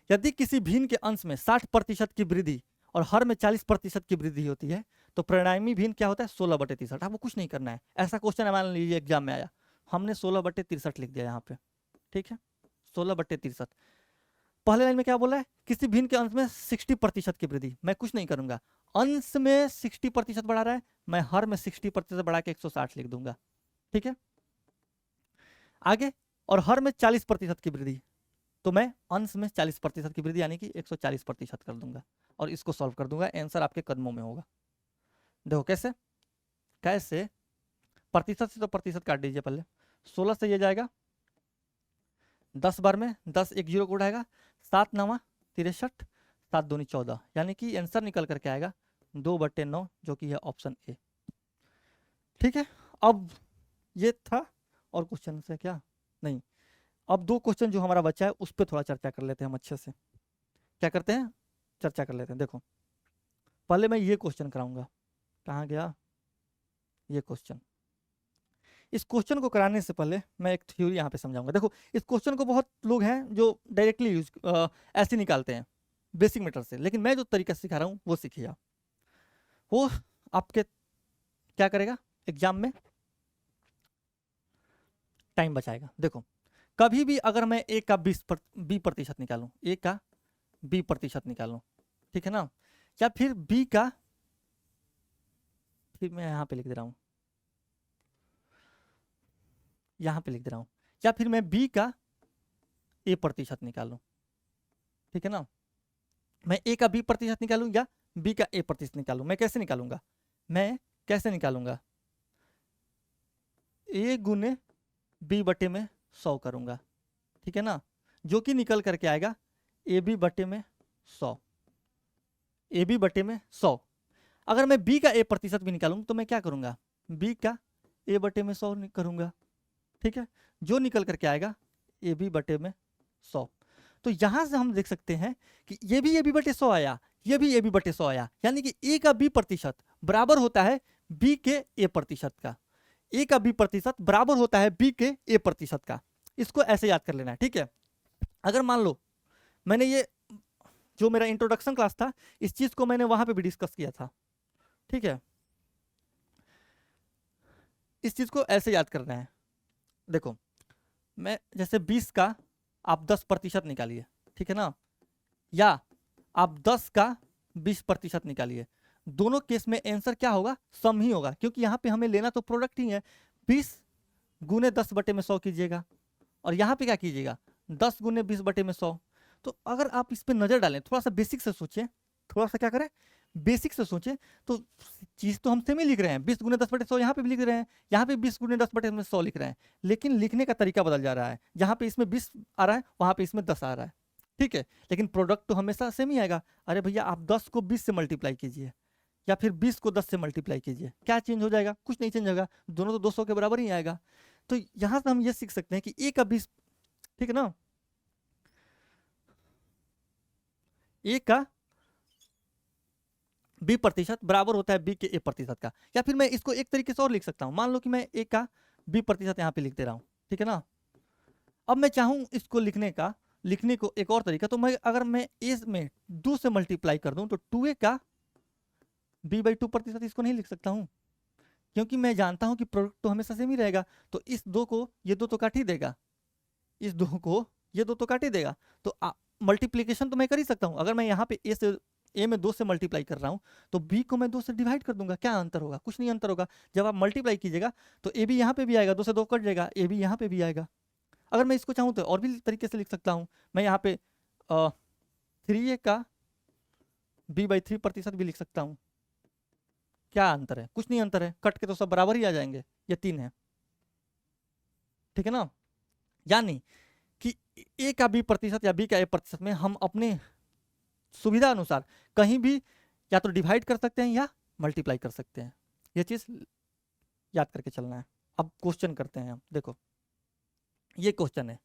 यदि किसी भिन्न के अंश में 60% की वृद्धि और हर में 40% की वृद्धि होती है तो परिणामी भिन्न क्या होता है 16/63। आपको कुछ नहीं करना है, ऐसा क्वेश्चन मान लीजिए एग्जाम में आया, हमने 16/63 लिख दिया यहाँ पे, ठीक है 16/63। पहले लाइन में क्या बोला है, किसी भिन्न के अंश में 60% की वृद्धि, मैं कुछ नहीं करूंगा, अंश में 60% बढ़ा रहा है, मैं हर में 60% बढ़ा के 160 लिख दूंगा, ठीक है। आगे, और हर में 40% की वृद्धि, तो मैं अंश में 40% की वृद्धि यानी कि 140% कर दूंगा और इसको सॉल्व कर दूंगा, आंसर आपके कदमों में होगा। देखो कैसे, कैसे प्रतिशत से तो प्रतिशत काट दीजिए पहले, 16 से ये जाएगा 10 बार में, 10 एक 0 को उठाएगा, 7 9 63, 7 दूनी 14, यानी कि आंसर निकल करके आएगा 2/9, जो कि है ऑप्शन ए, ठीक है। अब ये था, और क्वेश्चन से क्या नहीं, अब 2 क्वेश्चन जो हमारा बचा है उस पर थोड़ा चर्चा कर लेते हैं हम अच्छे से। क्या करते हैं, चर्चा कर लेते हैं। देखो पहले मैं ये क्वेश्चन कराऊंगा, कहाँ गया ये क्वेश्चन। इस क्वेश्चन को कराने से पहले मैं एक थ्योरी यहाँ पे समझाऊंगा। देखो इस क्वेश्चन को बहुत लोग हैं जो डायरेक्टली यूज ऐसे निकालते हैं बेसिक मेथड से, लेकिन मैं जो तरीका सिखा रहा हूँ वो सीखिए आप, वो आपके क्या करेगा एग्जाम में टाइम बचाएगा। देखो कभी भी अगर मैं ए का 20% निकालूं, ए का 20% निकालूं, ठीक है ना, या फिर बी का, फिर मैं यहाँ पे लिख दे रहा हूँ, यहाँ पे लिख दे रहा हूँ, या फिर मैं बी का A% निकालूं, ठीक है ना, मैं ए का 20% निकालूं या बी का A% निकालूं, मैं कैसे निकालूंगा, मैं कैसे निकालूंगा, ए गुने बी बटे में 100 करूंगा, ठीक है ना, जो कि निकल करके आएगा ए बी बटे में 100, ए बी बटे में 100। अगर मैं बी का A% भी निकालूं तो मैं क्या करूंगा, बी का ए बटे में 100 करूंगा, ठीक है, जो निकल करके आएगा ए बी बटे में 100। तो यहां से हम देख सकते हैं कि ये भी ए बी बटे 100 आया, ये भी ए बी बटे 100 आया, यानी कि ए का B% बराबर होता है बी के A% का, ए का B% बराबर होता है बी के A% का। इसको ऐसे याद कर लेना है, ठीक है। अगर मान लो मैंने ये जो मेरा इंट्रोडक्शन क्लास था, इस चीज को मैंने वहां पे भी डिस्कस किया था, ठीक है, इस चीज को ऐसे याद करना है। देखो मैं जैसे 20 का आप 10% निकालिए, ठीक है ना, या आप 10 का 20% निकालिए, दोनों केस में आंसर क्या होगा, सम ही होगा, क्योंकि यहाँ पे हमें लेना तो प्रोडक्ट ही है। 20 गुने 10 बटे में 100 कीजिएगा, और यहाँ पे क्या कीजिएगा 10 गुने 20 बटे में 100। तो अगर आप इस पे नजर डालें, थोड़ा सा बेसिक से सोचें, थोड़ा सा क्या करें बेसिक से सोचें, तो चीज तो हम सेम ही लिख रहे हैं, 20 गुने 10 बटे 100 यहाँ पे भी लिख रहे हैं, यहाँ पे 20 गुने 10 बटे में 100 लिख रहे हैं, लेकिन लिखने का तरीका बदल जा रहा है, जहाँ पे इसमें 20 आ रहा है वहाँ पे इसमें 10 आ रहा है, ठीक है, लेकिन प्रोडक्ट तो हमेशा सेम ही आएगा। अरे भैया आप 10 को 20 से मल्टीप्लाई कीजिए या फिर 20 को 10 से मल्टीप्लाई कीजिए, क्या चेंज हो जाएगा, कुछ नहीं चेंज होगा, दोनों तो 200 के बराबर ही आएगा। तो यहां से हम ये सीख सकते हैं कि ए का 20, ठीक है ना, ए का बी प्रतिशत बराबर होता है बी के ए प्रतिशत का। या फिर मैं इसको एक तरीके से और लिख सकता हूं, मान लो कि मैं ए का बी प्रतिशत यहाँ पे लिख दे रहा हूँ, ठीक है ना। अब मैं चाहूँ इसको लिखने को एक और तरीका, तो मैं अगर मैं ए में 2 से मल्टीप्लाई कर दूं तो 2a का b/2 प्रतिशत इसको नहीं लिख सकता हूँ, क्योंकि मैं जानता हूं कि प्रोडक्ट तो हमेशा सेम ही रहेगा। तो इस 2 को ये 2 तो काट ही देगा, इस 2 को ये 2 तो काट ही देगा। तो मल्टीप्लीकेशन तो मैं कर ही सकता हूँ। अगर मैं यहाँ पे ए में 2 से मल्टीप्लाई कर रहा हूँ तो बी को मैं 2 से डिवाइड कर दूंगा, क्या अंतर होगा? कुछ नहीं अंतर होगा। जब आप मल्टीप्लाई कीजिएगा तो ए भी यहाँ पे भी आएगा, 2 से 2 कट जाएगा, ए भी यहाँ पे भी आएगा। अगर मैं इसको चाहूँ तो और भी तरीके से लिख सकता हूँ, मैं यहाँ पे 3a का b/3 प्रतिशत भी लिख सकता हूँ। क्या अंतर है? कुछ नहीं अंतर है, कट के तो सब बराबर ही आ जाएंगे, ये 3 है, ठीक है ना। यानी कि ए का बी प्रतिशत या बी का ए प्रतिशत में हम अपने सुविधा अनुसार कहीं भी या तो डिवाइड कर सकते हैं या मल्टीप्लाई कर सकते हैं। ये चीज याद करके चलना है। अब क्वेश्चन करते हैं हम, देखो ये क्वेश्चन है,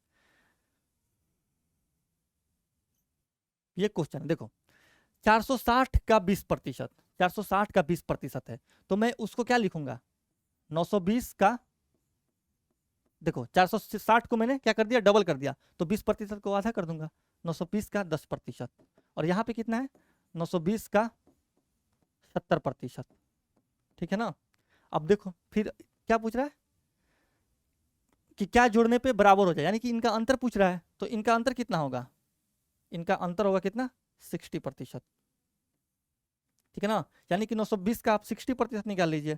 ये क्वेश्चन है, देखो 460 का 20 प्रतिशत, 460 का 20 प्रतिशत है, तो मैं उसको क्या लिखूंगा? 920 का, देखो 460 को मैंने क्या कर दिया, डबल कर दिया, तो 20 प्रतिशत को आधा कर दूंगा, 920 का 10 प्रतिशत। और यहाँ पे कितना है? 920 का 70 प्रतिशत, ठीक है ना। अब देखो फिर क्या पूछ रहा है कि क्या जोड़ने पे बराबर हो जाए, यानी कि इनका अंतर पूछ रहा है। तो इनका अंतर कितना होगा? इनका अंतर होगा कितना? 60 प्रतिशत, ठीक है ना। यानी कि 920 का आप 60 प्रतिशत निकाल लीजिए,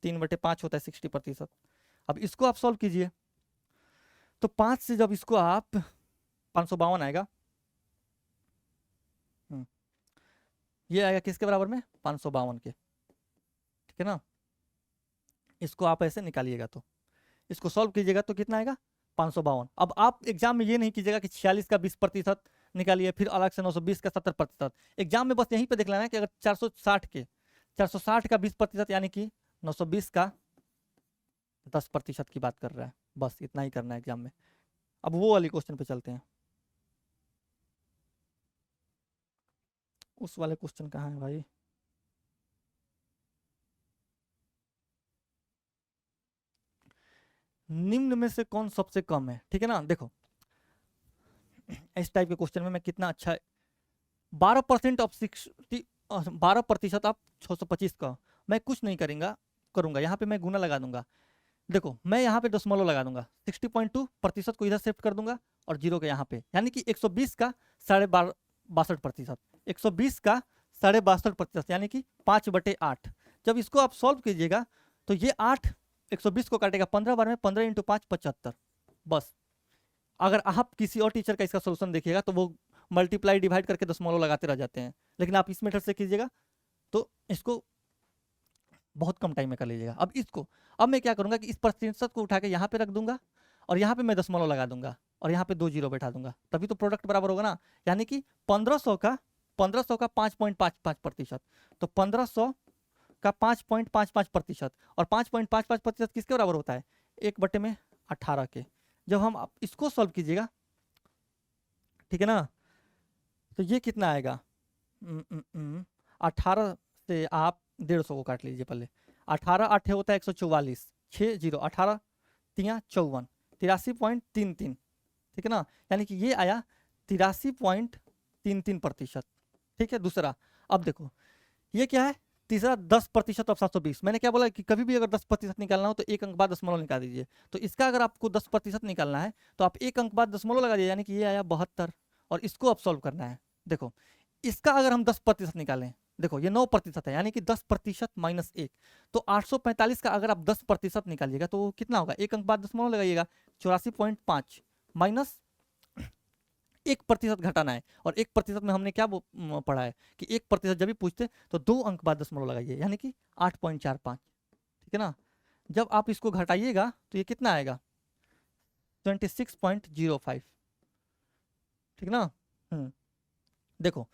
3/5 होता है 60 प्रतिशत। अब इसको आप सॉल्व कीजिए, तो 5 से जब इसको आप 552 आएगा, ये आएगा किसके बराबर में? 552 के, ठीक है ना। इसको आप ऐसे निकालिएगा, तो इसको सॉल्व कीजिएगा तो कितना आएगा? 552। अब आप एग्जाम में ये नहीं कीजिएगा कि 46 का 20 प्रतिशत निकालिए फिर अलग से 920 का 70 प्रतिशत। एग्जाम में बस यहीं पे देख लेना है कि अगर 460 का 20 प्रतिशत यानी कि 920 का 10 प्रतिशत की बात कर रहा है, बस इतना ही करना है एग्जाम में। अब वो वाले क्वेश्चन पे चलते हैं। उस वाले क्वेश्चन कहाँ है भाई? निम्न में से कौन सबसे कम है, ठीक है ना। देखो इस टाइप के क्वेश्चन में मैं कितना अच्छा, 12% ऑफ 60, 12% आप 625 का, मैं कुछ नहीं करूंगा, यहाँ पे मैं गुना लगा दूंगा। देखो मैं यहाँ पे दशमलव लगा दूंगा, 60.2 प्रतिशत को इधर शिफ्ट कर दूंगा और 0 के यहाँ पे, यानी कि 120 का 62.5 प्रतिशत, 120 का 62.5 प्रतिशत, यानी कि 5/8। जब इसको आप सॉल्व कीजिएगा तो ये 8 120 को काटेगा 15 बार में, 15 × 5 75। बस अगर आप किसी और टीचर का इसका सोल्यूशन देखिएगा तो वो मल्टीप्लाई डिवाइड करके दशमलव लगाते रह जाते हैं, लेकिन आप इस मेथड से कीजिएगा तो इसको बहुत कम टाइम में कर लीजिएगा। अब मैं क्या करूंगा कि इस प्रतिशत को उठा के यहाँ पे रख दूंगा और यहाँ पे मैं दशमलव लगा दूंगा और यहाँ पे 2 जीरो बैठा दूंगा, तभी तो प्रोडक्ट बराबर होगा ना। यानी कि 1500 का 5.55 प्रतिशत, तो 1500 का 5.55 प्रतिशत, और 5.55 प्रतिशत किसके बराबर होता है? 1/18 के। जब हम इसको सॉल्व कीजिएगा, ठीक है ना, तो ये कितना आएगा? 18 से आप 150 को काट लीजिए पहले, 18 8 होता है 144, 6 0, 18 3 54, 83.33, ठीक है ना। यानी कि ये आया 83.33 प्रतिशत, ठीक है। दूसरा, अब देखो ये क्या है? तीसरा 10% ऑफ 720। मैंने क्या बोला कि कभी भी अगर 10% निकालना हो तो एक अंक बाद दशमलव निकाल दीजिए। तो इसका अगर आपको 10% निकालना है तो आप एक अंक बाद दशमलव लगा दीजिए, यानी कि ये आया 72, और इसको अब सॉल्व करना है। देखो इसका अगर हम 10% निकालें, देखो ये 9% है, यानी कि 10% माइनस 1, तो 845 का अगर आप 10% निकालिएगा तो कितना होगा? एक अंक बाद दशमलव लगाइएगा, 84.5 माइनस 1% घटाना है। और 1% में हमने क्या पढ़ा है कि 1% जब भी पूछते तो 2 अंक बाद दशमलव लगाइए, यानी कि 8.45, ठीक है ना। जब आप इसको घटाइएगा तो ये कितना आएगा? 26.05, ठीक ना। देखो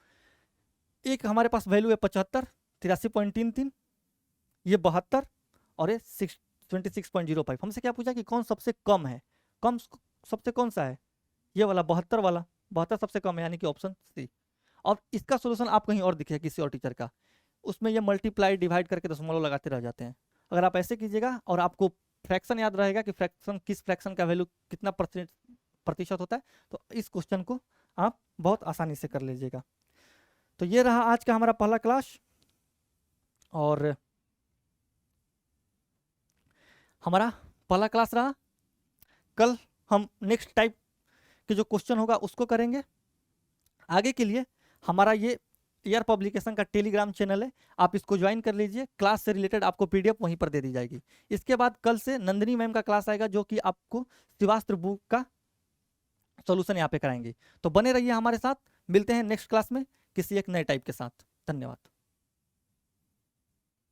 एक हमारे पास वैल्यू है 75, 83.33, ये 72 और ये 26.05। हमसे क्या पूछा कि कौन सबसे कम है, कम सबसे कौन सा है, ये वाला 72 वाला, 72 सबसे कम है, यानी कि ऑप्शन सी। और इसका सोल्यूशन आप कहीं और दिखे किसी और टीचर का, उसमें ये मल्टीप्लाई डिवाइड करके दशमलव लगाते रह जाते हैं। अगर आप ऐसे कीजिएगा और आपको फ्रैक्शन याद रहेगा कि फ्रैक्शन किस फ्रैक्शन का वैल्यू कितना प्रतिशत होता है, तो इस क्वेश्चन को आप बहुत आसानी से कर लीजिएगा। तो ये रहा आज का हमारा पहला क्लास, और हमारा पहला क्लास रहा। कल हम नेक्स्ट टाइप के जो क्वेश्चन होगा उसको करेंगे। आगे के लिए हमारा ये एयर पब्लिकेशन का टेलीग्राम चैनल है, आप इसको ज्वाइन कर लीजिए। क्लास से रिलेटेड आपको पीडीएफ वहीं पर दे दी जाएगी। इसके बाद कल से नंदिनी मैम का क्लास आएगा, जो कि आपको शिवास्त्र बुक का सॉल्यूशन यहाँ पे कराएंगे। तो बने रहिए हमारे साथ, मिलते हैं नेक्स्ट क्लास में किसी एक नए टाइप के साथ। धन्यवाद।